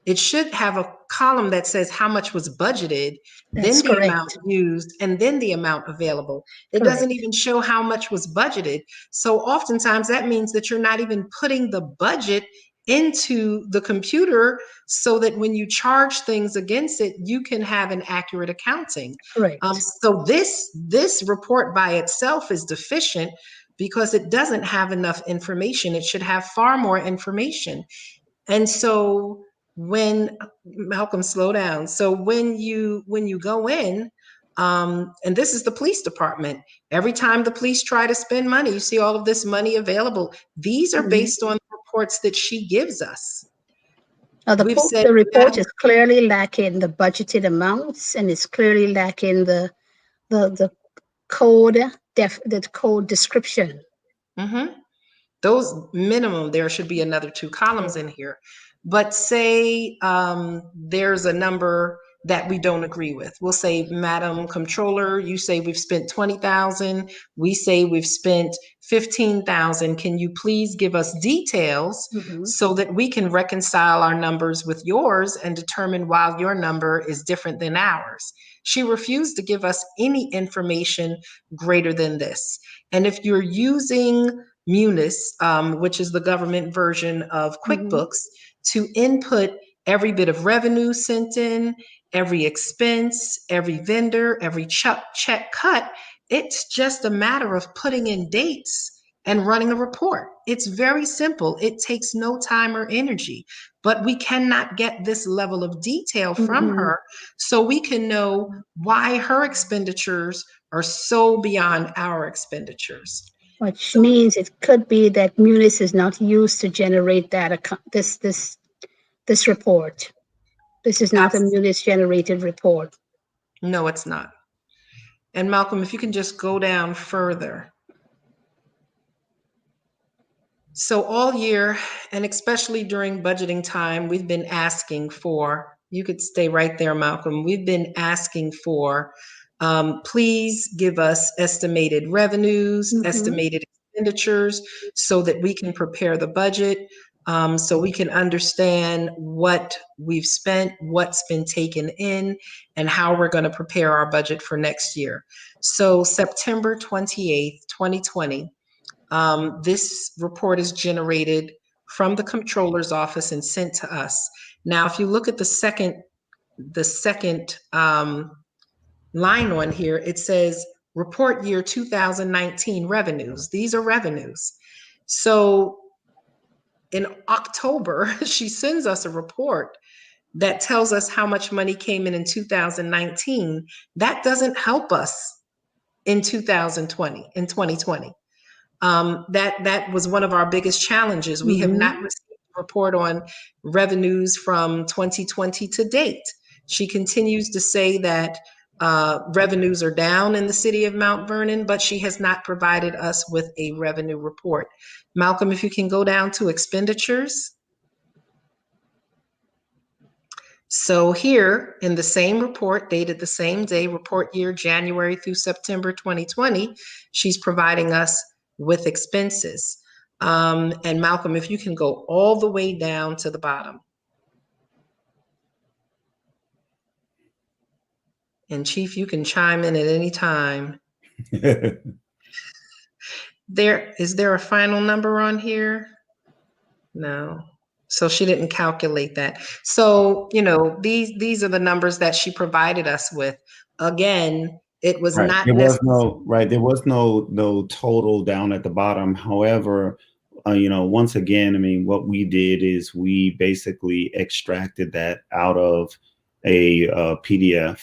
it should have a column that says how much was budgeted, then That's the amount correct. used, and then the amount available. It Correct. doesn't even show how much was budgeted. So oftentimes that means that you're not even putting the budget into the computer so that when you charge things against it, you can have an accurate accounting. Correct. So this report by itself is deficient because it doesn't have enough information. It should have far more information. And so when Malcolm, slow down. So when you go in, and this is the police department, every time the police try to spend money, you see all of this money available. These are based on reports that she gives us. We've said The report that, is clearly lacking the budgeted amounts, and it's clearly lacking the code the code description. those minimum, there should be another 2 columns in here. But say there's a number that we don't agree with. We'll say, Madam Comptroller, you say we've spent 20,000. We say we've spent 15,000. Can you please give us details so that we can reconcile our numbers with yours and determine why your number is different than ours? She refused to give us any information greater than this. And if you're using Munis, which is the government version of QuickBooks, to input every bit of revenue sent in, every expense, every vendor, every check cut, it's just a matter of putting in dates and running a report. It's very simple. It takes no time or energy, but we cannot get this level of detail from her so we can know why her expenditures are so beyond our expenditures. Which means it could be that Munis is not used to generate that this report. This is not a Munis generated report. No, it's not. And Malcolm, if you can just go down further. So all year, and especially during budgeting time, we've been asking for, you could stay right there, Malcolm. We've been asking for, please give us estimated revenues, estimated expenditures, so that we can prepare the budget, so we can understand what we've spent, what's been taken in, and how we're going to prepare our budget for next year. So September 28th, 2020, this report is generated from the Comptroller's office and sent to us. Now, if you look at the second line on here, it says report year 2019 revenues. These are revenues. So in October, she sends us a report that tells us how much money came in 2019. That doesn't help us in 2020. That was one of our biggest challenges. We have not received a report on revenues from 2020 to date. She continues to say that revenues are down in the city of Mount Vernon, but she has not provided us with a revenue report. Malcolm, if you can go down to expenditures. So here in the same report, dated the same day, report year January through September 2020, she's providing us with expenses. And Malcolm, if you can go all the way down to the bottom. And Chief, you can chime in at any time. Is there a final number on here? No. So she didn't calculate that. So, these are the numbers that she provided us with. Again, it was Right. not There was necessary. no right. There was no total down at the bottom. However, once again, I mean, what we did is we basically extracted that out of a PDF,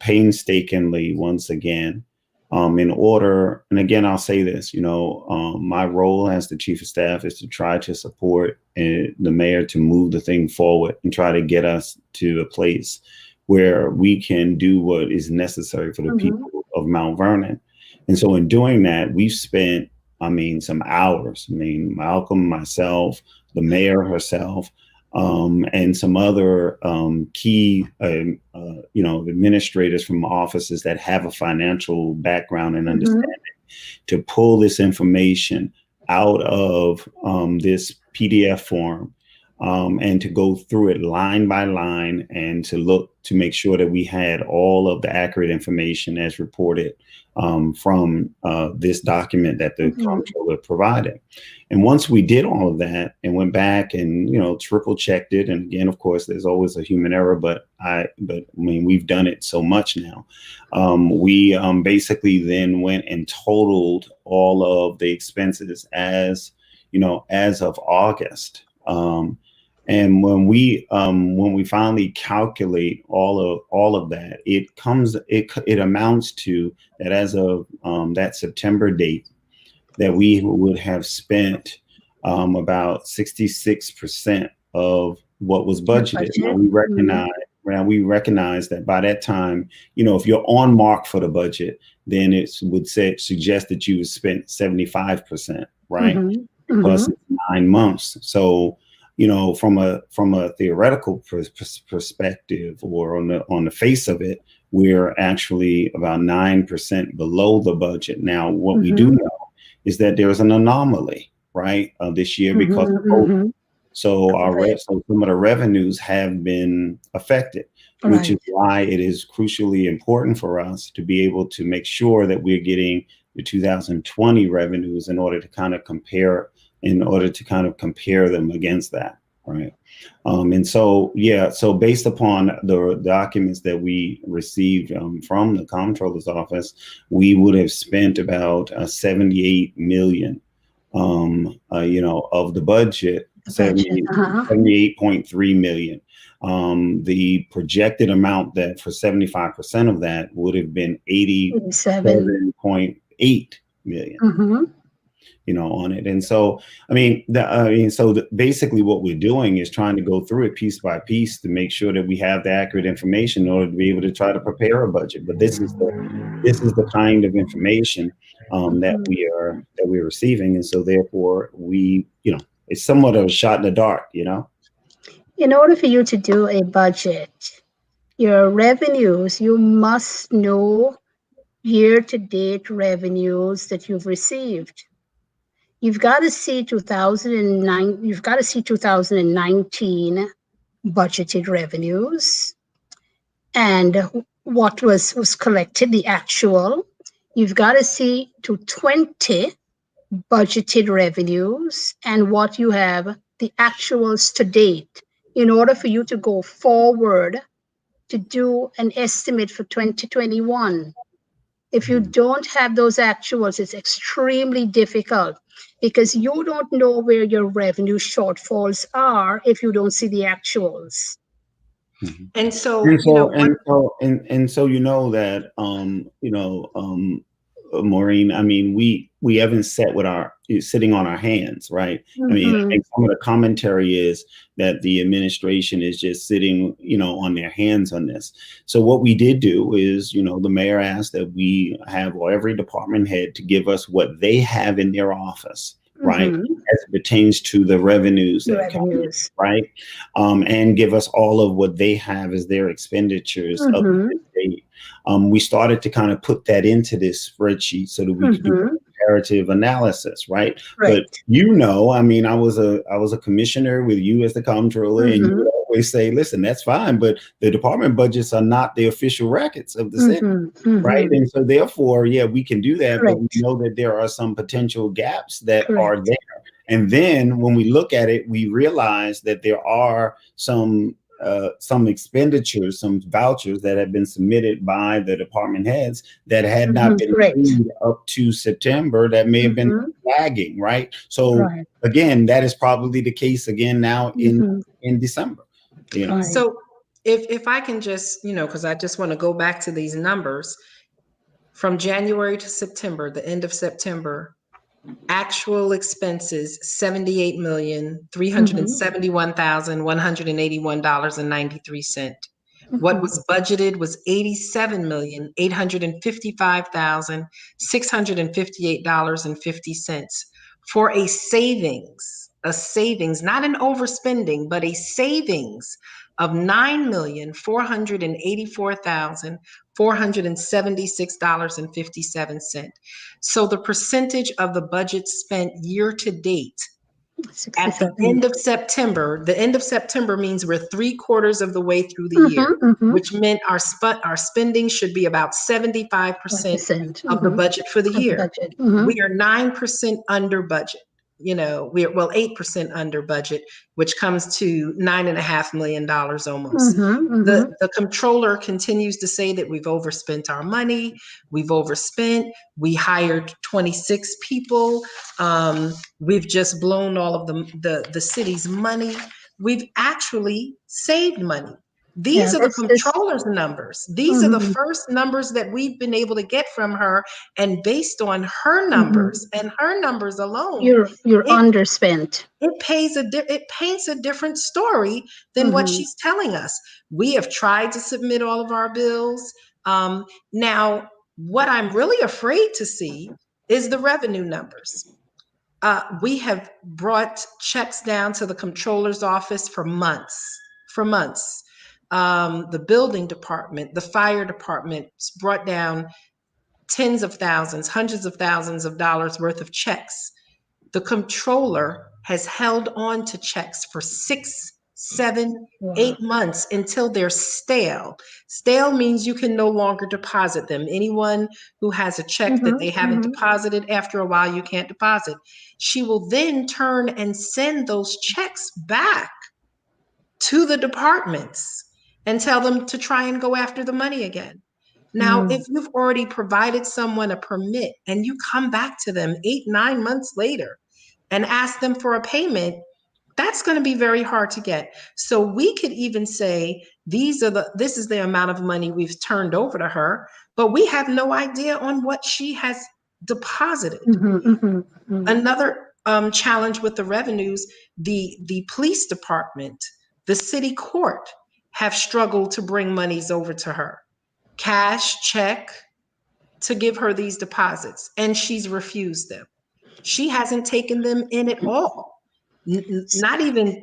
painstakingly once again, in order. And again, I'll say this. My role as the chief of staff is to try to support the mayor to move the thing forward and try to get us to a place where we can do what is necessary for the people of Mount Vernon. And so in doing that, we've spent, some hours. Malcolm, myself, the mayor herself, and some other key, administrators from offices that have a financial background and understanding to pull this information out of this PDF form, and to go through it line by line and to look to make sure that we had all of the accurate information as reported from this document that the comptroller provided. And once we did all of that and went back and triple checked it, and again, of course, there's always a human error, but we've done it so much now. We basically then went and totaled all of the expenses as of August. And when we finally calculate all of that, it amounts to that as of that September date, that we would have spent about 66% of what was budgeted. Now we recognize that by that time, if you're on mark for the budget, then it would suggest that you spent 75%, right? Plus 9 months. So from a theoretical perspective, or on the face of it, we're actually about 9% below the budget. Now, what we do know is that there's an anomaly, right, this year because of COVID. So so some of the revenues have been affected, which is why it is crucially important for us to be able to make sure that we're getting the 2020 revenues in order to kind of compare them against that, right? And so, so based upon the documents that we received from the comptroller's office, we would have spent about 78 million, of the budget, 78.3 million. The projected amount that for 75% of that would have been 87.8 million. On it. And so, basically what we're doing is trying to go through it piece by piece to make sure that we have the accurate information in order to be able to try to prepare a budget. But this is the kind of information that we're receiving. And so therefore it's somewhat of a shot in the dark, In order for you to do a budget, your revenues, you must know year-to-date revenues that you've received. You've got to see 2009. You've got to see 2019 budgeted revenues and what was collected, the actual. You've got to see 2020 budgeted revenues and what you have, the actuals to date, in order for you to go forward to do an estimate for 2021. If you don't have those actuals, it's extremely difficult, because you don't know where your revenue shortfalls are if you don't see the actuals. And so, that Maureen, we haven't sitting on our hands, right? I think some of the commentary is that the administration is just sitting, on their hands on this. So what we did do is, the mayor asked that we have every department head to give us what they have in their office, right, as it pertains to the revenues that come in, right, and give us all of what they have as their expenditures of the state. We started to kind of put that into this spreadsheet so that we could do comparative analysis, right? But I was a commissioner with you as the comptroller, and you would always say, listen, that's fine, but the department budgets are not the official records of the city, right? And so therefore, we can do that, but we know that there are some potential gaps that are there. And then when we look at it, we realize that there are some expenditures, some vouchers that have been submitted by the department heads that had not been paid up to September that may have been lagging, right? So again, that is probably the case again now in December. You know? So if I can just, because I just want to go back to these numbers from January to September, the end of September, actual expenses, $78,371,181.93. What was budgeted was $87,855,658.50 for a savings, not an overspending, but a savings of $9,484,476.57. So the percentage of the budget spent year to date at the end of September, the end of September means we're 3/4 of the way through the year, which meant our spending should be about 75% of the budget for the year. We are 9% under budget. We're 8% under budget, which comes to $9.5 million almost. The comptroller continues to say that we've overspent our money. We've overspent. We hired 26 people. We've just blown all of the city's money. We've actually saved money. These are the comptroller's numbers. These are the first numbers that we've been able to get from her. And based on her numbers and her numbers alone, you're underspent. It paints a different story than what she's telling us. We have tried to submit all of our bills. Now, what I'm really afraid to see is the revenue numbers. We have brought checks down to the comptroller's office for months. The building department, the fire department brought down tens of thousands, hundreds of thousands of dollars worth of checks. The comptroller has held on to checks for 6, 7, 8 months until they're stale. Stale means you can no longer deposit them. Anyone who has a check that they haven't deposited, after a while, you can't deposit. She will then turn and send those checks back to the departments and tell them to try and go after the money again. Now, if you've already provided someone a permit and you come back to them 8, 9 months later and ask them for a payment, that's going to be very hard to get. So we could even say this is the amount of money we've turned over to her, but we have no idea on what she has deposited. Another challenge with the revenues, the police department, the city court have struggled to bring monies over to her. Cash, check, to give her these deposits, and she's refused them. She hasn't taken them in at all.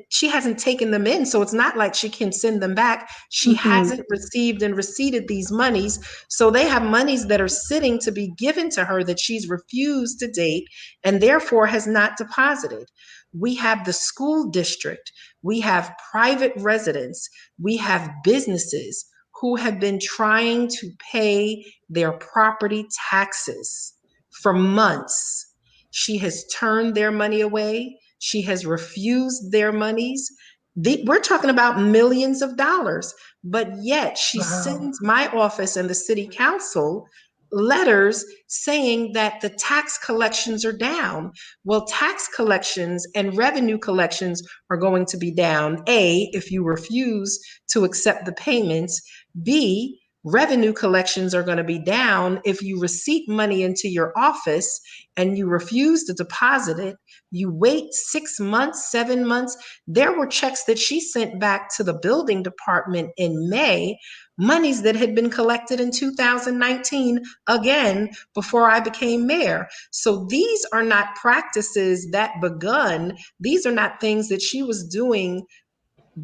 She hasn't taken them in, so it's not like she can send them back. She hasn't received and receipted these monies, so they have monies that are sitting to be given to her that she's refused to date and therefore has not deposited. We have the school district, we have private residents, we have businesses who have been trying to pay their property taxes for months. She has turned their money away. She has refused their monies. We're talking about millions of dollars, but yet she sends my office and the city council letters saying that the tax collections are down. Well, tax collections and revenue collections are going to be down, A, if you refuse to accept the payments, B, revenue collections are going to be down if you receipt money into your office and you refuse to deposit it. You wait 6 months, 7 months. There were checks that she sent back to the building department in May, monies that had been collected in 2019, again, before I became mayor. So these are not practices that begun. These are not things that she was doing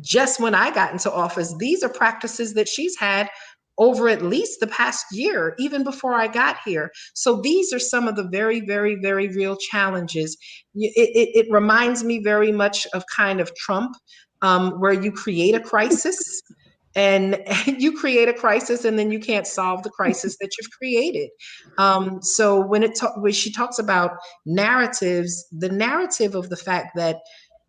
just when I got into office. These are practices that she's had over at least the past year, even before I got here. So these are some of the very, very, very real challenges. It reminds me very much of kind of Trump, where you create a crisis and you create a crisis, and then you can't solve the crisis that you've created. So when she talks about narratives, the narrative of the fact that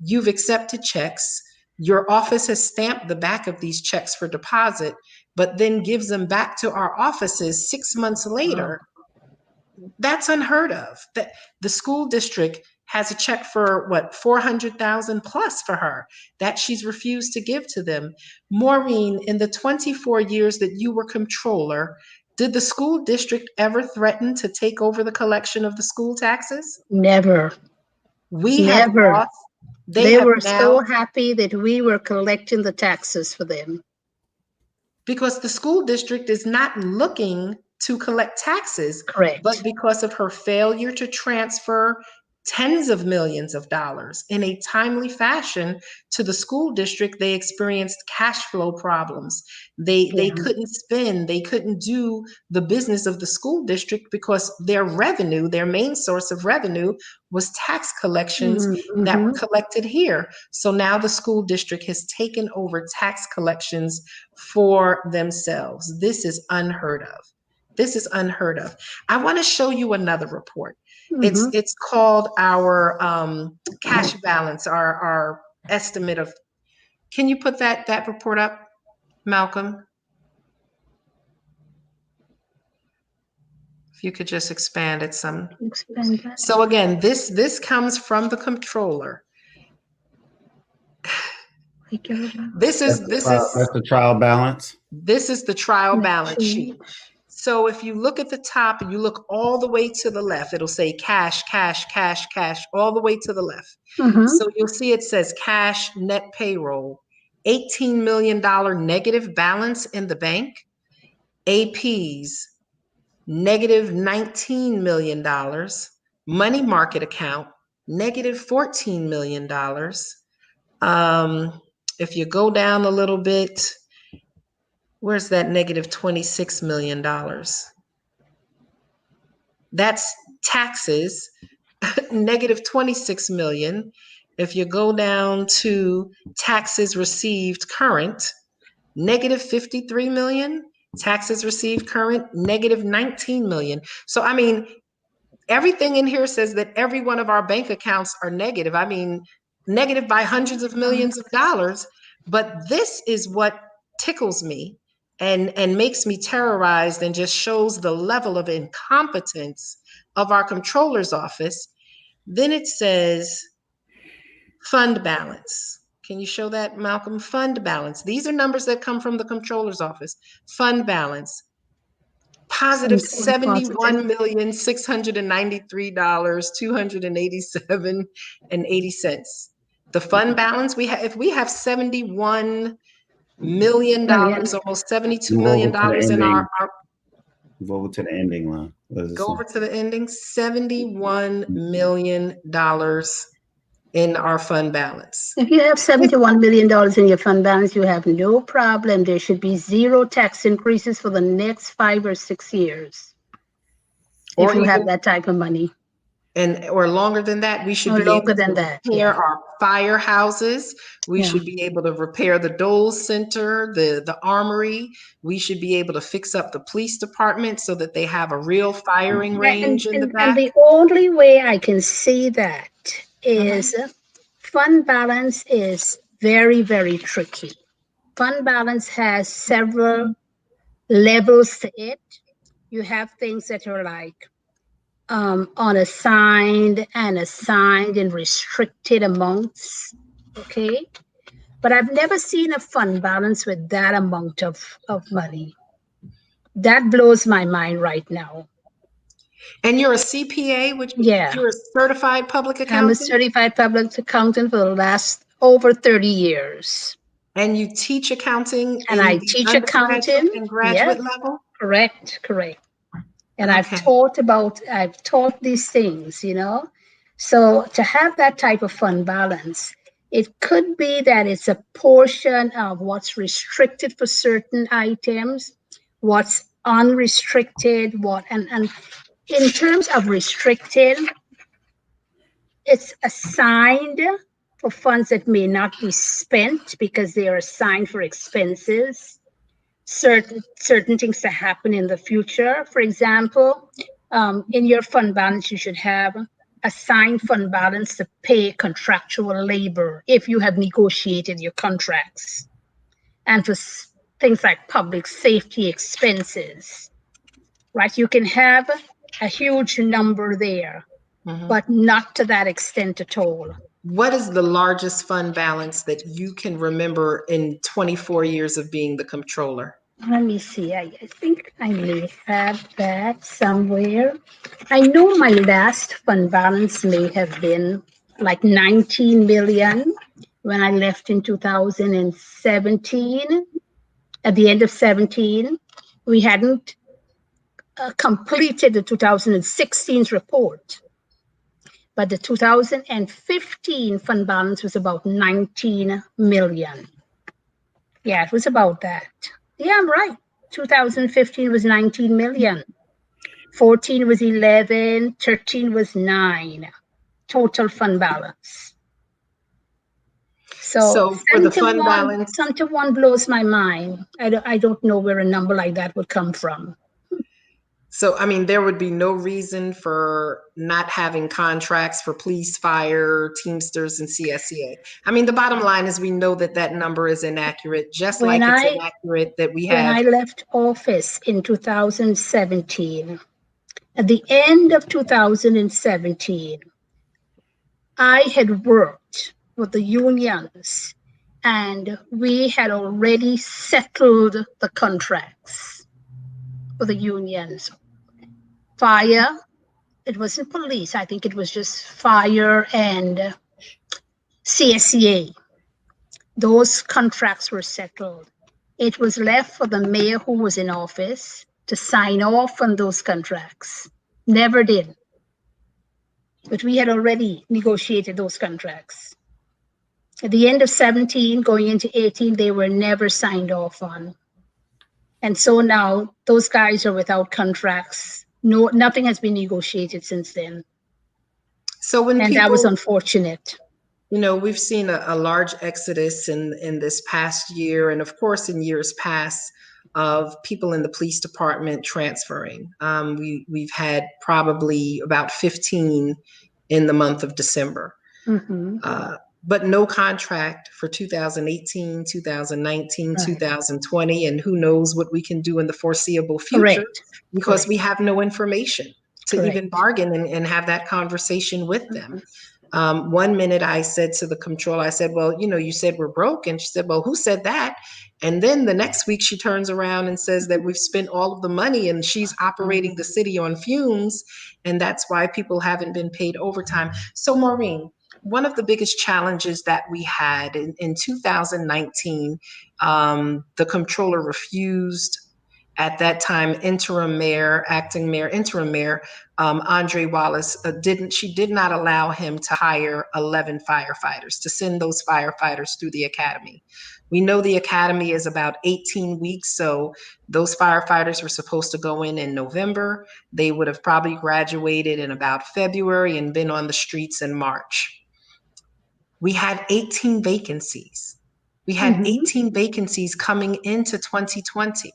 you've accepted checks, your office has stamped the back of these checks for deposit, but then gives them back to our offices 6 months later. That's unheard of. That the school district has a check for what, 400,000 plus for her that she's refused to give to them. Maureen, in the 24 years that you were comptroller, did the school district ever threaten to take over the collection of the school taxes? Never, We have never. lost. They They have were now, so happy that we were collecting the taxes for them. because the school district is not looking to collect taxes, Correct. but because of her failure to transfer tens of millions of dollars in a timely fashion to the school district, they experienced cash flow problems. They couldn't spend, they couldn't do the business of the school district because their revenue, their main source of revenue, was tax collections that were collected here. So now the school district has taken over tax collections for themselves. This is unheard of. This is unheard of. I want to show you another report. It's called our cash balance, our estimate of. Can you put that report up, Malcolm? If you could just expand it some. Expand that. So again, this comes from the comptroller. This is That's the trial balance. This is the trial balance sheet. So if you look at the top, you look all the way to the left, it'll say cash, cash, cash, cash, all the way to the left. So you'll see it says cash net payroll, $18 million negative balance in the bank, APs, negative $19 million, money market account, negative $14 million. If you go down a little bit, where's that negative $26 million? That's taxes, negative 26 million. If you go down to taxes received current, negative 53 million. Taxes received current, negative 19 million. So, I mean, everything in here says that every one of our bank accounts are negative. I mean, negative by hundreds of millions of dollars. But this is what tickles me and makes me terrorized and just shows the level of incompetence of our comptroller's office. Then it says fund balance. Can you show that, Malcolm? Fund balance. These are numbers that come from the comptroller's office. Fund balance. Positive $71,693,287.80. The fund balance we have, if we have $71 million, almost $72 million in our Go over to the ending line. Go over to the ending, $71 million in our fund balance. If you have $71 million in your fund balance, you have no problem. There should be zero tax increases for the next 5 or 6 years. If you have that type of money. Or longer than that, we should be able to repair our firehouses. We should be able to repair the Dole Center, the Armory. We should be able to fix up the police department so that they have a real firing range in the back. And the only way I can see that is fund balance is very, very tricky. Fund balance has several levels to it. You have things that are like unassigned and assigned and restricted amounts, okay? But I've never seen a fund balance with that amount of money. That blows my mind right now. And you're a CPA, which you're a certified public accountant? I'm a certified public accountant for the last over 30 years. And you teach accounting? And I teach accounting and graduate level? Correct. And I've taught these things, you know. So to have that type of fund balance, it could be that it's a portion of what's restricted for certain items, what's unrestricted, and in terms of restricted, it's assigned for funds that may not be spent because they are assigned for expenses, certain things to happen in the future. For example, in your fund balance, you should have assigned fund balance to pay contractual labor if you have negotiated your contracts, and for things like public safety expenses, right? You can have a huge number there, but not to that extent at all. What is the largest fund balance that you can remember in 24 years of being the comptroller? Let me see. I think I may have that somewhere. I know my last fund balance may have been like 19 million when I left in 2017. At the end of 17, we hadn't completed the 2016's report, but the 2015 fund balance was about 19 million. Yeah, it was about that. Yeah, I'm right. 2015 was 19 million. 14 was 11, 13 was 9. Total fund balance. So for the 7 to fund 1, balance, 7 to 1 blows my mind. I don't know where a number like that would come from. so I mean, there would be no reason for not having contracts for police, fire, Teamsters, and CSCA. I mean, the bottom line is we know that that number is inaccurate, just When like it's I inaccurate that we when have. I left office in 2017, at the end of 2017, I had worked with the unions and we had already settled the contracts for the unions. Fire, it wasn't police, I think it was just fire and CSCA. Those contracts were settled. It was left for the mayor who was in office to sign off on those contracts. Never did. But we had already negotiated those contracts. At the end of 17, going into 18, they were never signed off on. And so now those guys are without contracts. No, nothing has been negotiated since then. So when And people, that was unfortunate. you know, we've seen a large exodus in this past year, and of course in years past, of people in the police department transferring. We've had probably about 15 in the month of December. Mm-hmm. But no contract for 2018, 2019, Right. 2020, and who knows what we can do in the foreseeable future. Correct. Because Correct. we have no information to Correct. even bargain and have that conversation with them. Mm-hmm. One minute I said to the comptroller, I said, well, you know, you said we're broke. And she said, well, who said that? And then the next week she turns around and says that we've spent all of the money and she's operating the city on fumes. And that's why people haven't been paid overtime. So Maureen, one of the biggest challenges that we had in 2019, the comptroller refused at that time, interim mayor, acting mayor, interim mayor, Andre Wallace did not allow him to hire 11 firefighters, to send those firefighters through the academy. We know the academy is about 18 weeks, so those firefighters were supposed to go in November. They would have probably graduated in about February and been on the streets in March. We had 18 vacancies. We had Mm-hmm. 18 vacancies coming into 2020.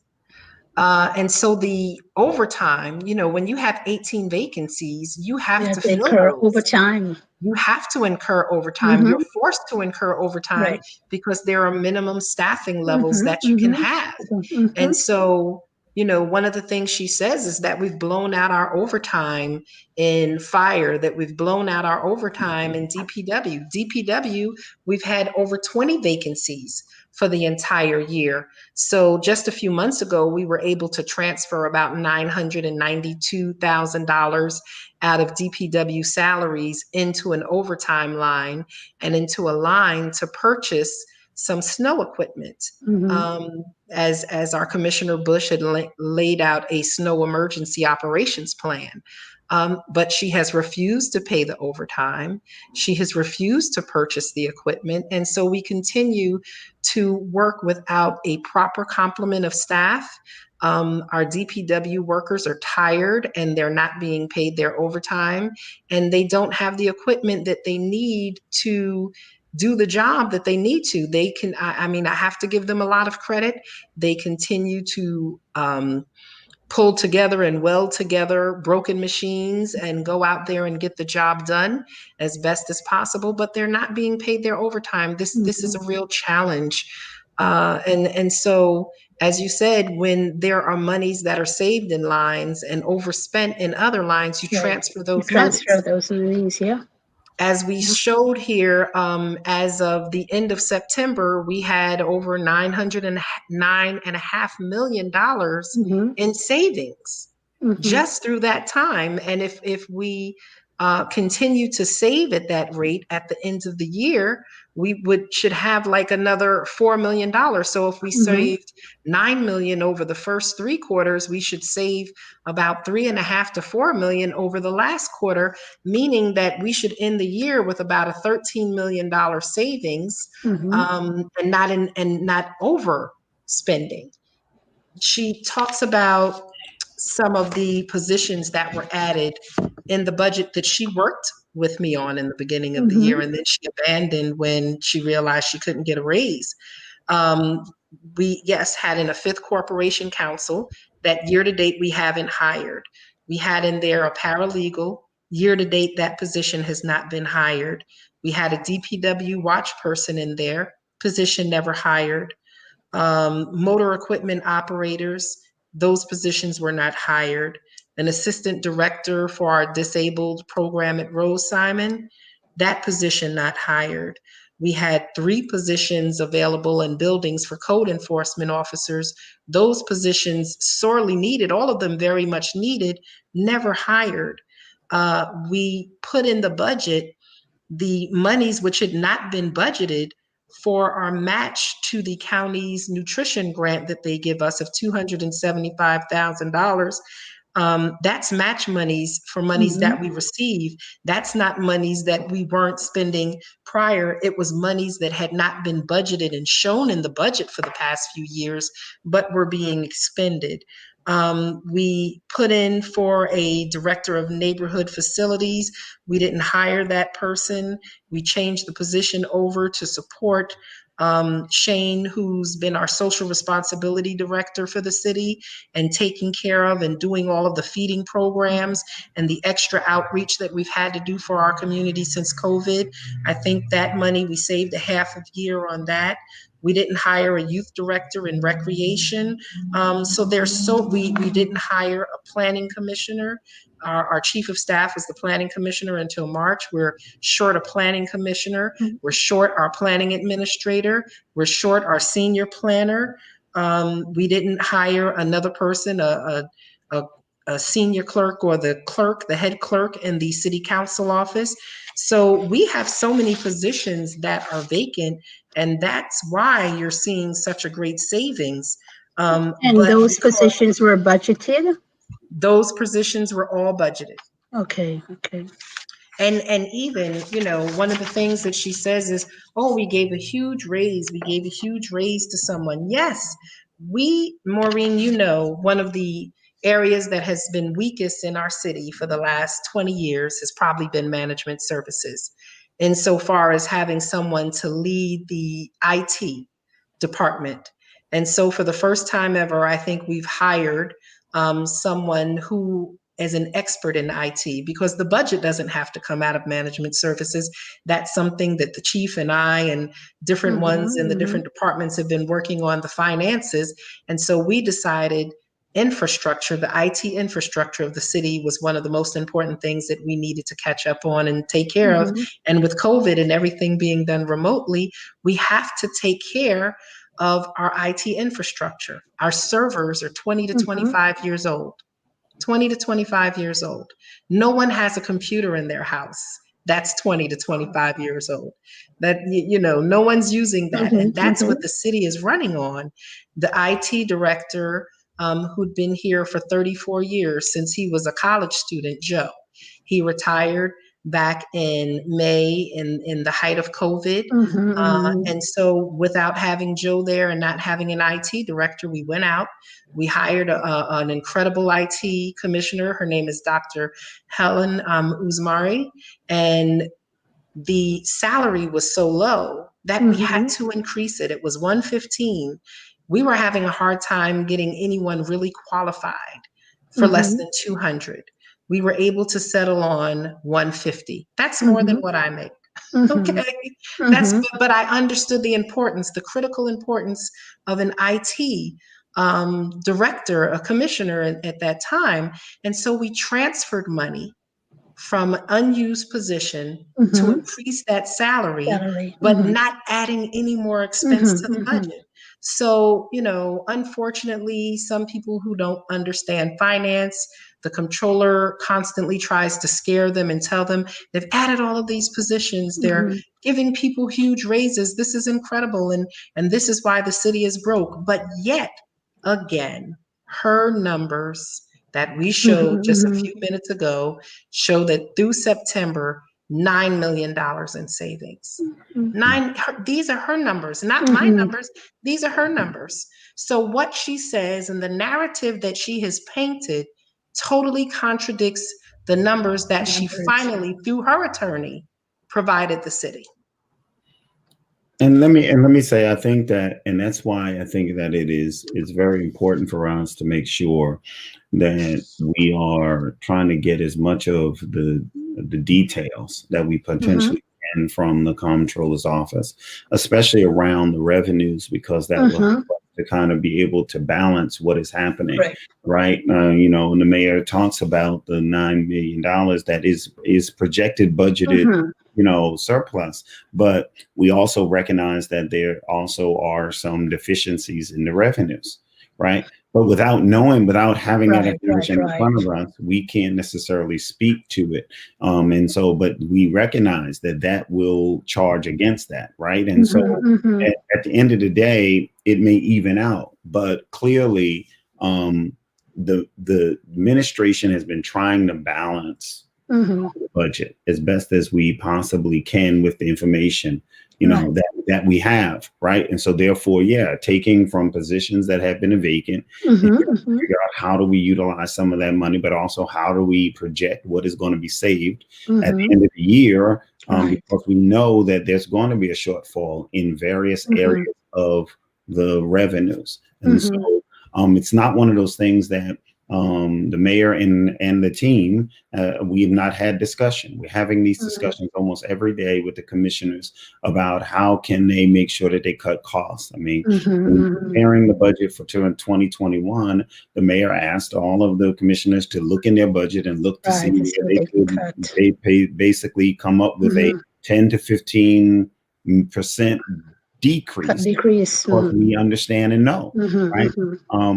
And so the overtime, you know, when you have 18 vacancies, you have to They fill incur those. overtime. You have to incur overtime. Mm-hmm. You're forced to incur overtime Right. because there are minimum staffing levels Mm-hmm. that you can Mm-hmm. have. Mm-hmm. And so, you know, one of the things she says is that we've blown out our overtime in fire, that we've blown out our overtime in DPW. DPW, we've had over 20 vacancies for the entire year. So just a few months ago, we were able to transfer about $992,000 out of DPW salaries into an overtime line and into a line to purchase some snow equipment. Mm-hmm. As our Commissioner Bush had laid out a snow emergency operations plan. But she has refused to pay the overtime. She has refused to purchase the equipment. And so we continue to work without a proper complement of staff. Our DPW workers are tired and they're not being paid their overtime, and they don't have the equipment that they need to do the job that they need to. They can, I mean, I have to give them a lot of credit. They continue to pull together and weld together broken machines and go out there and get the job done as best as possible, but they're not being paid their overtime. This is a real challenge. And so, as you said, when there are monies that are saved in lines and overspent in other lines, you Right. transfer those Transfer monies. those monies, yeah. As we showed here, as of the end of September, we had over $909.5 million Mm-hmm. in savings Mm-hmm. just through that time. And if we continue to save at that rate at the end of the year, we should have like another $4 million. So if we Mm-hmm. saved 9 million over the first 3 quarters, we should save about 3.5 to 4 million over the last quarter, meaning that we should end the year with about a $13 million savings, Mm-hmm. and not overspending. She talks about some of the positions that were added in the budget that she worked with me on in the beginning of the year, Mm-hmm. and then she abandoned when she realized she couldn't get a raise. Um, we, yes, had in a fifth corporation counsel that year to date we haven't hired. We had in there a paralegal. Year to date, that position has not been hired. We had a DPW watch person in there, position never hired. Motor equipment operators, those positions were not hired. An assistant director for our disabled program at Rose Simon, that position not hired. We had 3 positions available in buildings for code enforcement officers. Those positions sorely needed, all of them very much needed, never hired. We put in the budget the monies which had not been budgeted for our match to the county's nutrition grant that they give us of $275,000. That's match monies for monies Mm-hmm. that we receive. That's not monies that we weren't spending prior. It was monies that had not been budgeted and shown in the budget for the past few years, but were being expended. We put in for a director of neighborhood facilities. We didn't hire that person. We changed the position over to support Shane, who's been our social responsibility director for the city and taking care of and doing all of the feeding programs and the extra outreach that we've had to do for our community since COVID. I think that money, we saved a half of year on that. We didn't hire a youth director in recreation. So we didn't hire a planning commissioner. Our chief of staff was the planning commissioner until March. We're short a planning commissioner. We're short our planning administrator. We're short our senior planner. We didn't hire another person, a senior clerk or the head clerk in the city council office. So we have so many positions that are vacant, and that's why you're seeing such a great savings. And But those because positions were budgeted? those positions were all budgeted. Okay, okay. And even, one of the things that she says is, oh, we gave a huge raise. We gave a huge raise to someone. Yes, Maureen, one of the areas that has been weakest in our city for the last 20 years has probably been management services, insofar as having someone to lead the IT department. And so for the first time ever, I think we've hired someone who is an expert in IT, because the budget doesn't have to come out of management services. That's something that the chief and I and different ones in the different departments have been working on, the finances. And so we decided infrastructure, the IT infrastructure of the city, was one of the most important things that we needed to catch up on and take care of. And with COVID and everything being done remotely, we have to take care of our IT infrastructure. Our servers are 20 to 25 years old. 20 to 25 years old. No one has a computer in their house that's 20 to 25 years old. That, no one's using that. And that's what the city is running on. The IT director, who'd been here for 34 years since he was a college student, Joe, he retired back in May in the height of COVID. And so without having Joe there and not having an IT director, we went out. We hired an incredible IT commissioner. Her name is Dr. Helen Uzmari. And the salary was so low that we had to increase it. It was 115. We were having a hard time getting anyone really qualified for less than 200. We were able to settle on 150. That's more than what I make. Okay. But I understood the importance, the critical importance of an IT director, a commissioner at that time. And so we transferred money from unused position to increase that salary, but not adding any more expense to the budget. So, unfortunately, some people who don't understand finance, the comptroller constantly tries to scare them and tell them they've added all of these positions. They're giving people huge raises. This is incredible. And this is why the city is broke. But yet, again, her numbers that we showed just a few minutes ago show that through September, $9 million in savings. These are her numbers, not my numbers. These are her numbers. So what she says and the narrative that she has painted totally contradicts the numbers that she finally, through her attorney, provided the city. And let me say, I think that, and that's why I think that it's very important for us to make sure that we are trying to get as much of the details that we potentially can from the comptroller's office, especially around the revenues, because that will help us to kind of be able to balance what is happening, right? And the mayor talks about the $9 million that is projected budgeted. Surplus, but we also recognize that there also are some deficiencies in the revenues, right? But without having that information in front of us, we can't necessarily speak to it. But we recognize that will charge against that, right? And so at the end of the day, it may even out, but clearly the administration has been trying to balance the budget as best as we possibly can with the information, that we have, right? And so therefore, taking from positions that have been vacant, figure out how do we utilize some of that money, but also how do we project what is going to be saved at the end of the year, because we know that there's going to be a shortfall in various areas of the revenues. And so it's not one of those things that the mayor and the team, we have not had discussion. We're having these discussions almost every day with the commissioners about how can they make sure that they cut costs. I mean, preparing the budget for 2021, the mayor asked all of the commissioners to look in their budget and look to see where they basically come up with a 10 to 15% decrease. What we understand and know, right?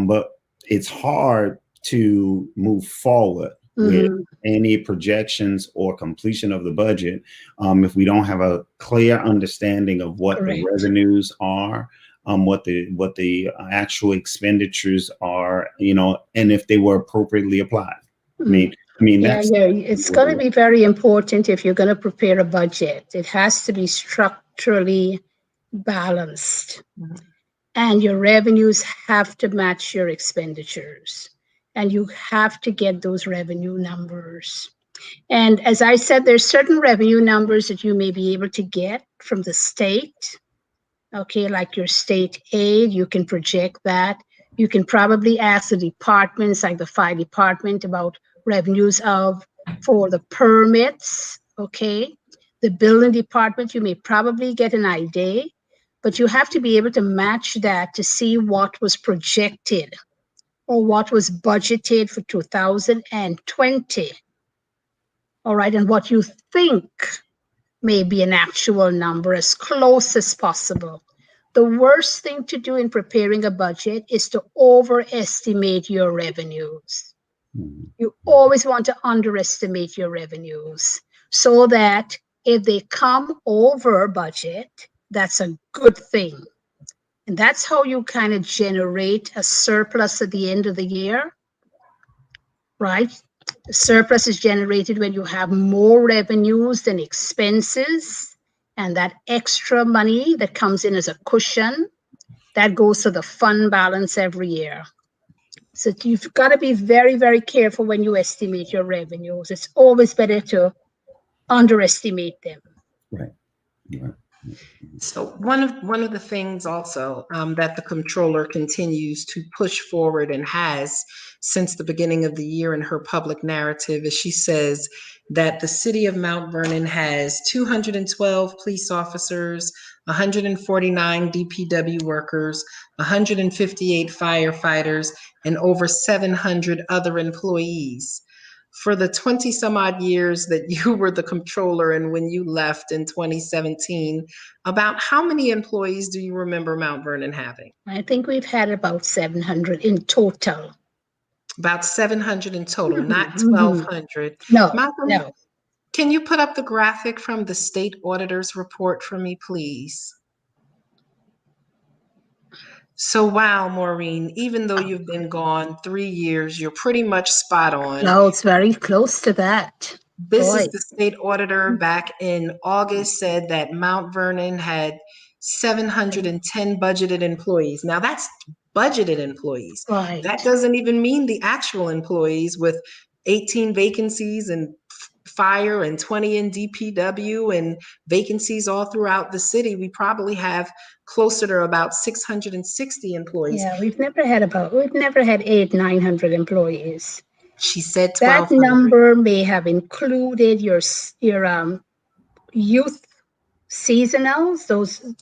But it's hard to move forward with any projections or completion of the budget if we don't have a clear understanding of what the revenues are, what the actual expenditures are, and if they were appropriately applied. I mean, it's going to be very important if you're going to prepare a budget. It has to be structurally balanced, and your revenues have to match your expenditures. And you have to get those revenue numbers. And as I said, there's certain revenue numbers that you may be able to get from the state. Okay, like your state aid, you can project that. You can probably ask the departments, like the fire department, about revenues for the permits. Okay, the building department, you may probably get an idea, but you have to be able to match that to see what was projected or what was budgeted for 2020. All right, and what you think may be an actual number, as close as possible. The worst thing to do in preparing a budget is to overestimate your revenues. You always want to underestimate your revenues so that if they come over budget, that's a good thing. And that's how you kind of generate a surplus at the end of the year, right? The surplus is generated when you have more revenues than expenses, and that extra money that comes in as a cushion, that goes to the fund balance every year. So you've got to be very, very careful when you estimate your revenues. It's always better to underestimate them. Right. Right. So one of the things also that the comptroller continues to push forward and has since the beginning of the year in her public narrative is she says that the city of Mount Vernon has 212 police officers, 149 DPW workers, 158 firefighters, and over 700 other employees. For the 20 some odd years that you were the comptroller and when you left in 2017, about how many employees do you remember Mount Vernon having? I think we've had about 700 in total. About 700 in total, not Mhm. 1,200. No, Malcolm, no. can you put up the graphic from the state auditor's report for me, please? So, wow, Maureen, even though you've been gone 3 years, you're pretty much spot on. No, it's very close to that. This Boy. is the state auditor back in August said that Mount Vernon had 710 budgeted employees. Now that's budgeted employees. Right. That doesn't even mean the actual employees with 18 vacancies and fire and 20 in DPW and vacancies all throughout the city. We probably have closer to about 660 employees. Yeah, we've never had 900 employees. She said That 1,200. number may have included your youth seasonals,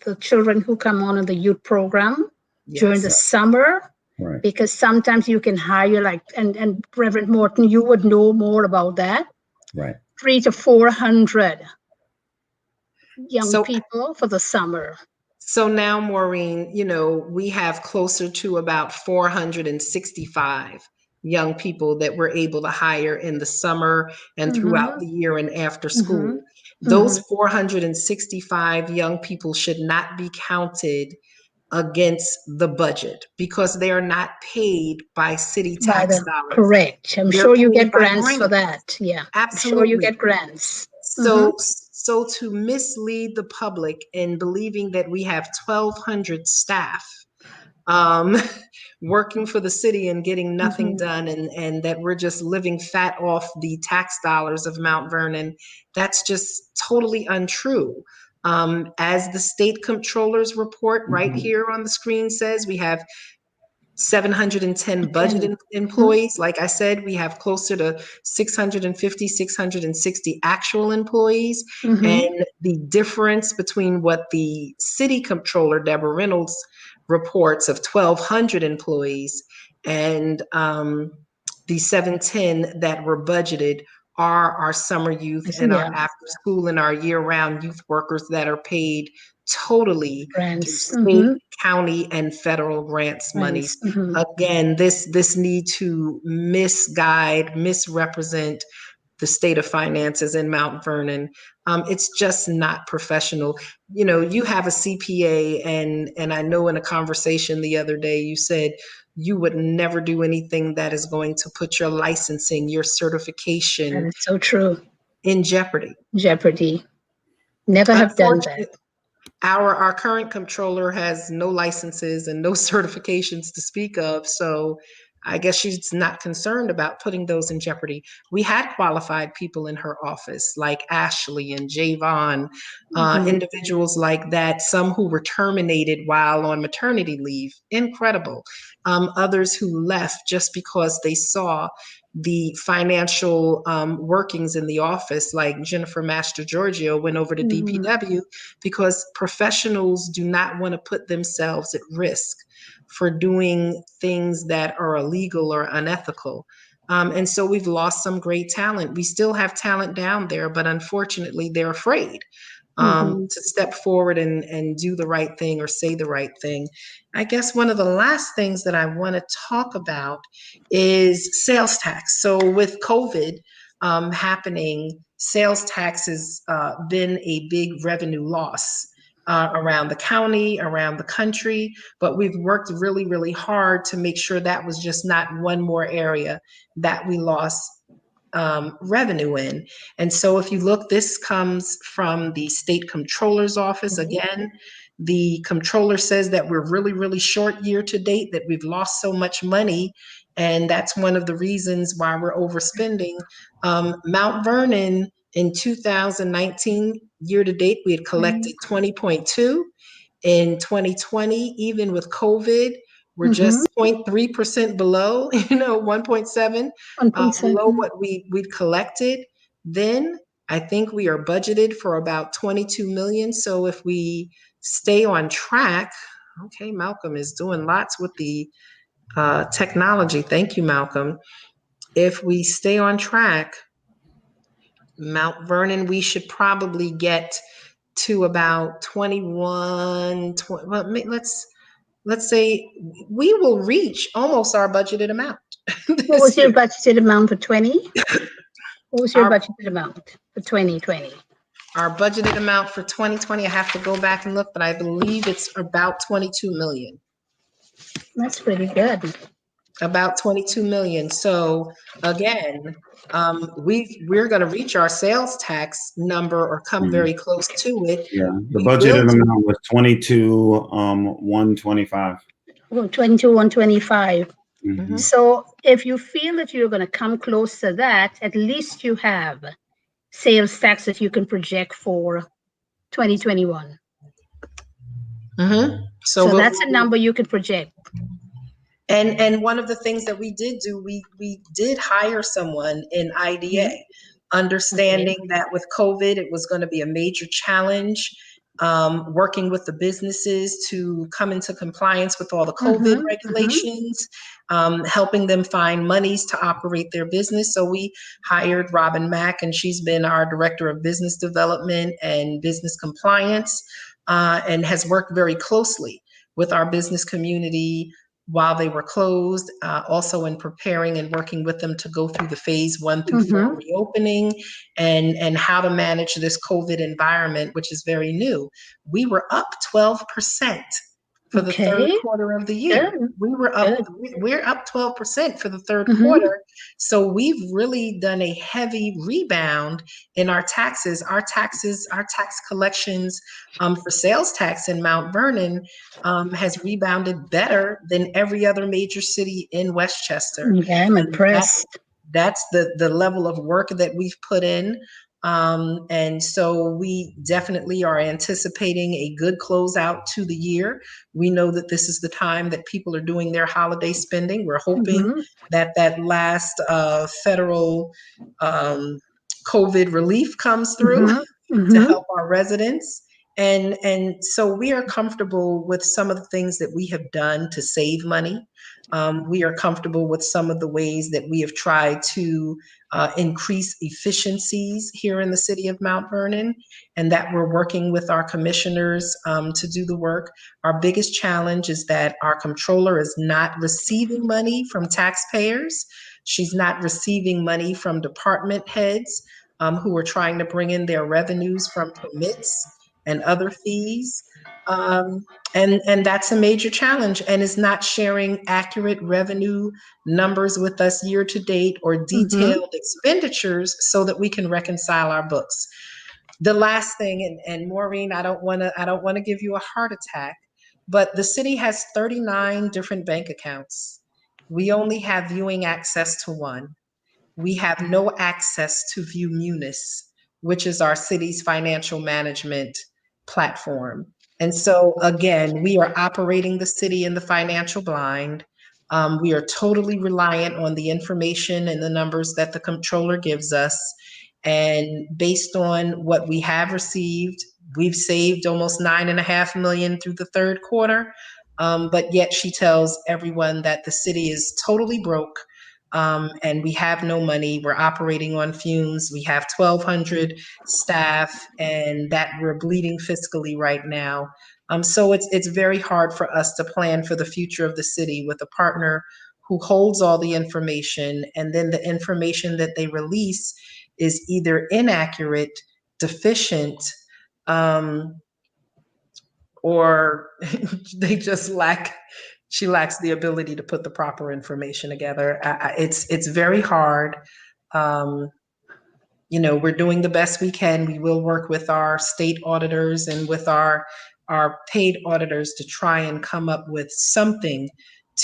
the children who come on in the youth program during the Yes. summer, Right. because sometimes you can hire and Reverend Morton, you would know more about that. Right. 300 to 400 young So people for the summer. So now, Maureen, we have closer to about 465 young people that we're able to hire in the summer and throughout the year and after school. Those 465 young people should not be counted against the budget because they are not paid by city tax dollars. Correct. I'm They're sure you paid get by grants for grants. that. Yeah. Absolutely. I'm sure you get grants. So to mislead the public in believing that we have 1,200 staff um, working for the city and getting nothing done and that we're just living fat off the tax dollars of Mount Vernon, that's just totally untrue. As the state comptroller's report right here on the screen says, we have 710 budgeted employees. Like I said, we have closer to 650, 660 actual employees. And the difference between what the city comptroller, Deborah Reynolds, reports of 1,200 employees and the 710 that were budgeted are our summer youth and our after school and our year-round youth workers that are paid totally through state, county, and federal grants monies. Again, this need to misguide, misrepresent the state of finances in Mount Vernon. It's just not professional. You have a CPA, and I know in a conversation the other day you said you would never do anything that is going to put your licensing, your certification. That is so true. In jeopardy. Never have done that. Our current comptroller has no licenses and no certifications to speak of, so I guess she's not concerned about putting those in jeopardy. We had qualified people in her office, like Ashley and Javon, individuals like that, some who were terminated while on maternity leave, incredible. Others who left just because they saw the financial workings in the office, like Jennifer Master Giorgio went over to DPW because professionals do not want to put themselves at risk for doing things that are illegal or unethical. And so we've lost some great talent. We still have talent down there, but unfortunately they're afraid to step forward and do the right thing or say the right thing. I guess one of the last things that I want to talk about is sales tax. So with COVID happening, sales tax has been a big revenue loss around the county, around the country, but we've worked really, really hard to make sure that was just not one more area that we lost revenue in. And so if you look, this comes from the state comptroller's office. Again, the comptroller says that we're really, really short year to date, that we've lost so much money. And that's one of the reasons why we're overspending. Mount Vernon In 2019, year to date, we had collected 20.2. In 2020, even with COVID, we're just 0.3% below, 1.7 below 1.7. what we'd collected. Then I think we are budgeted for about 22 million. So if we stay on track, okay, Malcolm is doing lots with the technology. Thank you, Malcolm. If we stay on track, Mount Vernon, we should probably get to about 21, 20, well, let's say we will reach almost our budgeted amount. What was your year. budgeted amount for 20? What was your Our- budgeted amount for 2020? Our budgeted amount for 2020, I have to go back and look, but I believe it's about 22 million. That's pretty good. About 22 million. So again, we're going to reach our sales tax number or come very close to it. Yeah, the budgeted amount was 22,125. Well, 22, 125. Mhm. So if you feel that you're going to come close to that, at least you have sales tax that you can project for 2021. So that's a number you can project. And one of the things that we did do, we did hire someone in IDA, understanding that with COVID, it was going to be a major challenge, working with the businesses to come into compliance with all the COVID regulations, helping them find monies to operate their business. So we hired Robin Mack, and she's been our Director of Business Development and Business Compliance, and has worked very closely with our business community while they were closed, also in preparing and working with them to go through the phase 1 through 4 reopening and how to manage this COVID environment, which is very new. We were up 12% for the third quarter of the year. We're up 12% for the third quarter. So we've really done a heavy rebound in our taxes. Our tax collections for sales tax in Mount Vernon has rebounded better than every other major city in Westchester. Yeah, I'm impressed. That's the level of work that we've put in. And so we definitely are anticipating a good closeout to the year. We know that this is the time that people are doing their holiday spending. We're hoping that last federal COVID relief comes through to help our residents. And so we are comfortable with some of the things that we have done to save money. We are comfortable with some of the ways that we have tried to increase efficiencies here in the city of Mount Vernon, and that we're working with our commissioners to do the work. Our biggest challenge is that our comptroller is not receiving money from taxpayers. She's not receiving money from department heads who are trying to bring in their revenues from permits and other fees. And that's a major challenge, and is not sharing accurate revenue numbers with us year to date or detailed expenditures so that we can reconcile our books. The last thing, and Maureen, I don't want to give you a heart attack, but the city has 39 different bank accounts. We only have viewing access to one. We have no access to View Munis, which is our city's financial management platform. And so again, we are operating the city in the financial blind. We are totally reliant on the information and the numbers that the comptroller gives us. And based on what we have received, we've saved almost $9.5 million through the third quarter. But yet she tells everyone that the city is totally broke. And we have no money. We're operating on fumes. We have 1,200 staff, and that we're bleeding fiscally right now. So it's very hard for us to plan for the future of the city with a partner who holds all the information, and then the information that they release is either inaccurate, deficient, or they just she lacks the ability to put the proper information together. It's very hard. We're doing the best we can. We will work with our state auditors and with our paid auditors to try and come up with something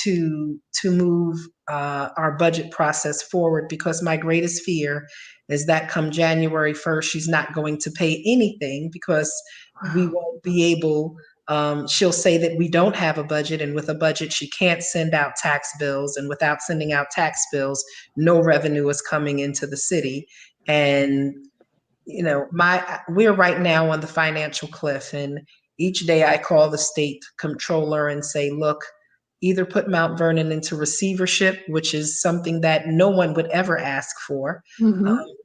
to move our budget process forward, because my greatest fear is that come January 1st, she's not going to pay anything because we won't be able. She'll say that we don't have a budget, and with a budget, she can't send out tax bills, and without sending out tax bills, no revenue is coming into the city. And we're right now on the financial cliff, and each day I call the state comptroller and say, look, either put Mount Vernon into receivership, which is something that no one would ever ask for.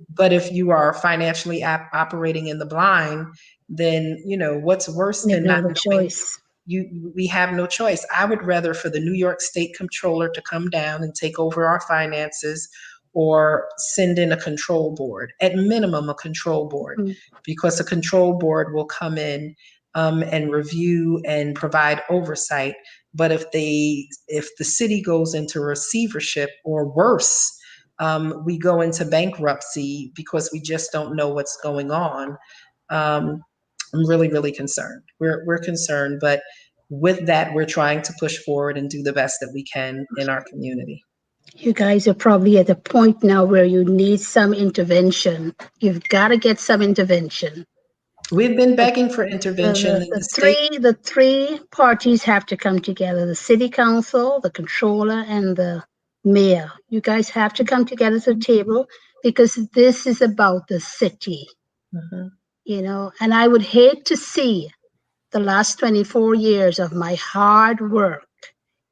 But if you are financially operating in the blind, then what's worse than not knowing? Choice. We have no choice. I would rather for the New York State Comptroller to come down and take over our finances, or send in a control board, at minimum a control board, because a control board will come in and review and provide oversight. But if the city goes into receivership, or worse, we go into bankruptcy because we just don't know what's going on. I'm really, really concerned. We're concerned, but with that, we're trying to push forward and do the best that we can in our community. You guys are probably at a point now where you need some intervention. You've got to get some intervention. We've been begging for intervention. The three parties have to come together: the city council, the controller, and the mayor. You guys have to come together to the table, because this is about the city. And I would hate to see the last 24 years of my hard work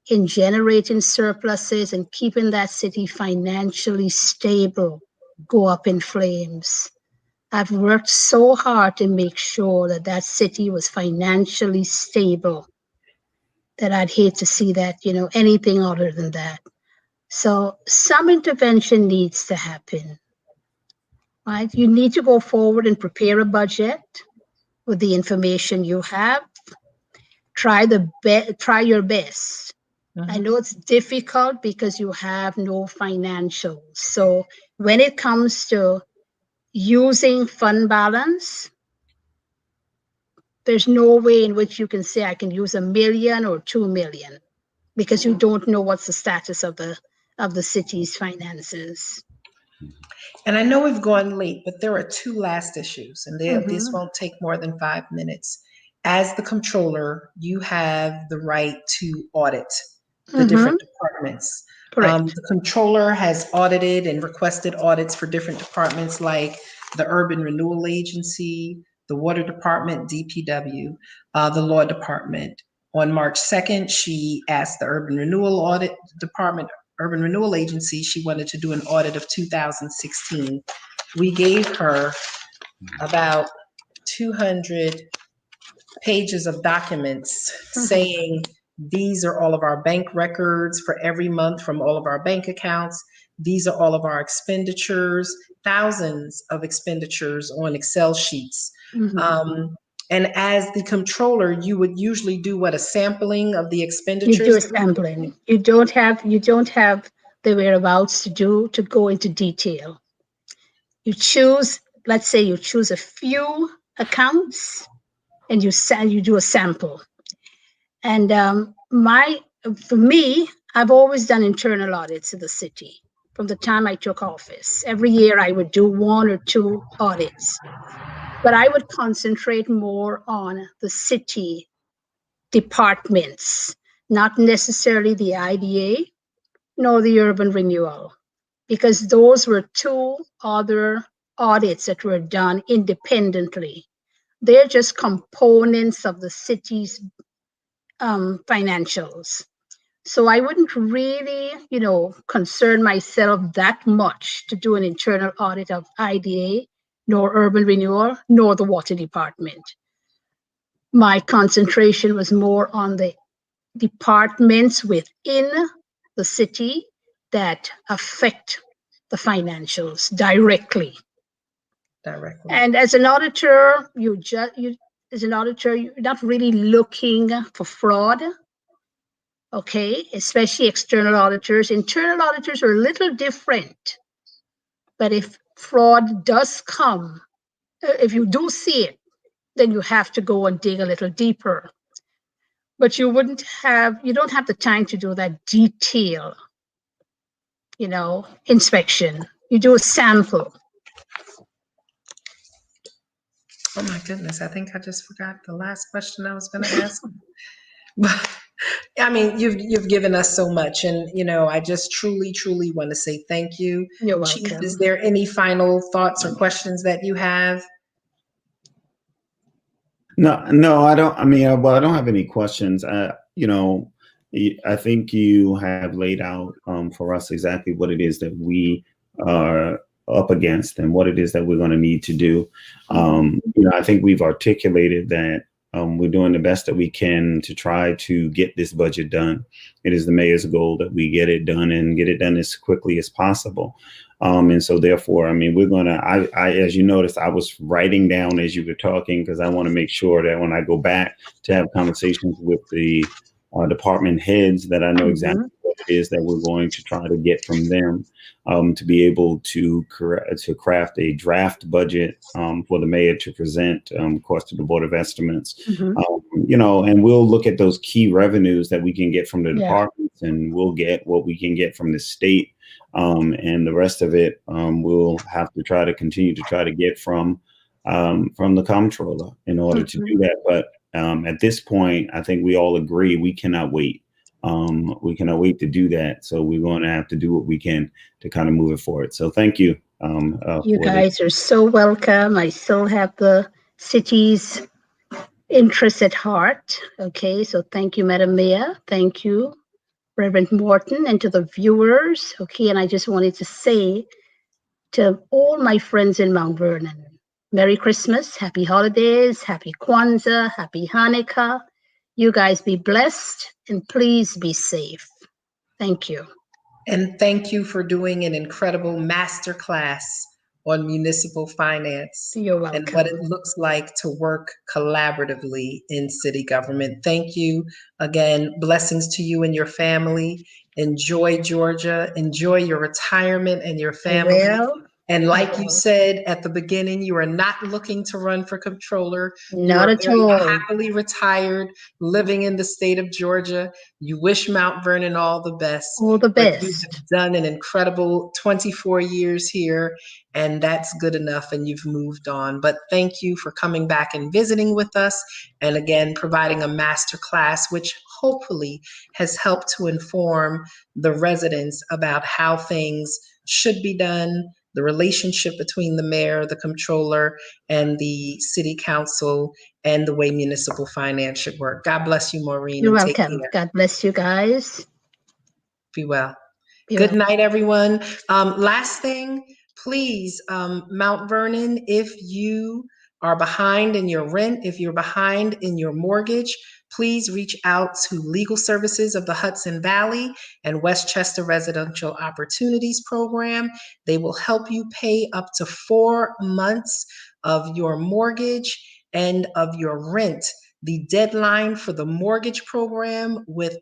in generating surpluses and keeping that city financially stable go up in flames. I've worked so hard to make sure that that city was financially stable, that I'd hate to see that, anything other than that. So some intervention needs to happen, right? You need to go forward and prepare a budget with the information you have. Try your best. I know it's difficult because you have no financials. So when it comes to using fund balance, there's no way in which you can say I can use $1 million or $2 million, because you don't know what's the status of the city's finances. And I know we've gone late, but there are two last issues, and this won't take more than 5 minutes. As the comptroller, you have the right to audit the different departments. The comptroller has audited and requested audits for different departments, like the Urban Renewal Agency, the Water Department, DPW, the Law Department. On March 2nd, she asked the Urban Renewal Agency, she wanted to do an audit of 2016. We gave her about 200 pages of documents saying these are all of our bank records for every month from all of our bank accounts. These are all of our expenditures, thousands of expenditures on Excel sheets. And as the comptroller, you would usually do a sampling of the expenditures? You do a sampling. You don't have the whereabouts to go into detail. You choose, let's say you choose a few accounts and you do a sample. And for me, I've always done internal audits of the city from the time I took office. Every year I would do 1 or 2 audits. But I would concentrate more on the city departments, not necessarily the IDA nor the urban renewal, because those were 2 other audits that were done independently. They're just components of the city's financials. So I wouldn't really, concern myself that much to do an internal audit of IDA, nor urban renewal, nor the water department. My concentration was more on the departments within the city that affect the financials directly. And as an auditor, you're not really looking for fraud. Okay, especially external auditors. Internal auditors are a little different. But if fraud does come, if you do see it, then you have to go and dig a little deeper. but you don't have the time to do that detail, inspection. You do a sample. Oh my goodness, I think I just forgot the last question I was going to ask. But I mean, you've given us so much, and I just truly want to say thank you. You're Chief, welcome. is there any final thoughts or questions that you have? No, I don't. I mean, well, I don't have any questions. I think you have laid out for us exactly what it is that we are up against and what it is that we're going to need to do. I think we've articulated that we're doing the best that we can to try to get this budget done. It is the mayor's goal that we get it done and get it done as quickly as possible. And so therefore, I mean, as you noticed, I was writing down as you were talking, because I want to make sure that when I go back to have conversations with the department heads, that I know exactly what it is that we're going to try to get from them to be able to craft a draft budget for the mayor to present, of course, to the Board of Estimates. And we'll look at those key revenues that we can get from the departments, and we'll get what we can get from the state. And the rest of it, we'll have to continue to get from the Comptroller in order to do that. But at this point, I think we all agree we cannot wait. We cannot wait to do that. So we're going to have to do what we can to kind of move it forward. So thank you. You guys are so welcome. I still have the city's interests at heart. Okay, so thank you, Madam Mayor. Thank you, Reverend Morton, and to the viewers. Okay, and I just wanted to say to all my friends in Mount Vernon, Merry Christmas, Happy Holidays, Happy Kwanzaa, Happy Hanukkah. You guys be blessed, and please be safe. Thank you. And thank you for doing an incredible masterclass on municipal finance. You're welcome. And what it looks like to work collaboratively in city government. Thank you again. Blessings to you and your family. Enjoy Georgia. Enjoy your retirement and your family. And like you said at the beginning, you are not looking to run for comptroller. Not at all. Happily retired, living in the state of Georgia. You wish Mount Vernon all the best. All the best. You've done an incredible 24 years here, and that's good enough, and you've moved on. But thank you for coming back and visiting with us, and again, providing a master class, which hopefully has helped to inform the residents about how things should be done, the relationship between the mayor, the comptroller, and the city council, and the way municipal finance should work. God bless you, Maureen. You're welcome. God bless you guys. Be well. Good night, everyone. Last thing, please, Mount Vernon, if you are behind in your rent, if you're behind in your mortgage, please reach out to Legal Services of the Hudson Valley and Westchester Residential Opportunities Program. They will help you pay up to 4 months of your mortgage and of your rent. The deadline for the mortgage program with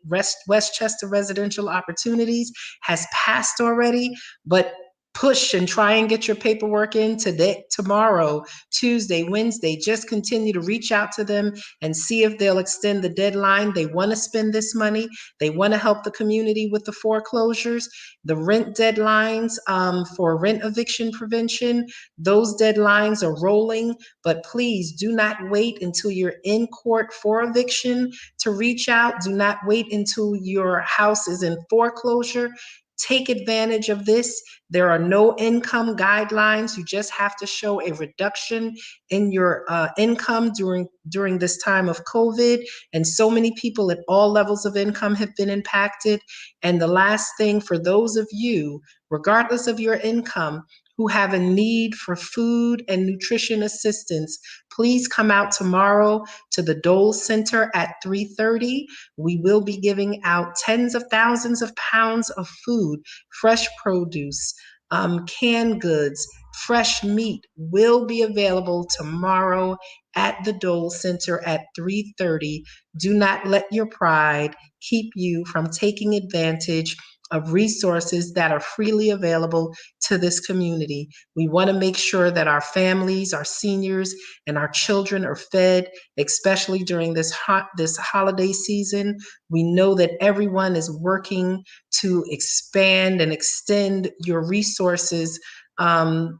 Westchester Residential Opportunities has passed already, but push and try and get your paperwork in today, tomorrow, Tuesday, Wednesday. Just continue to reach out to them and see if they'll extend the deadline. They want to spend this money. They want to help the community with the foreclosures. The rent deadlines for rent eviction prevention, those deadlines are rolling, but please do not wait until you're in court for eviction to reach out. Do not wait until your house is in foreclosure. Take advantage of this. There are no income guidelines. You just have to show a reduction in your income during this time of COVID. And so many people at all levels of income have been impacted. And the last thing, for those of you, regardless of your income, who have a need for food and nutrition assistance, please come out tomorrow to the Dole Center at 3:30. We will be giving out tens of thousands of pounds of food, fresh produce, canned goods, fresh meat will be available tomorrow at the Dole Center at 3:30. Do not let your pride keep you from taking advantage of resources that are freely available to this community. We want to make sure that our families, our seniors, and our children are fed, especially during this holiday season. We know that everyone is working to expand and extend your resources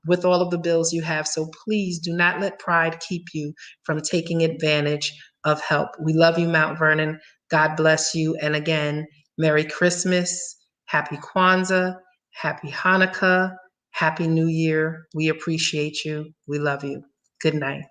with all of the bills you have. So please do not let pride keep you from taking advantage of help. We love you, Mount Vernon. God bless you. And again, Merry Christmas, Happy Kwanzaa, Happy Hanukkah, Happy New Year. We appreciate you. We love you. Good night.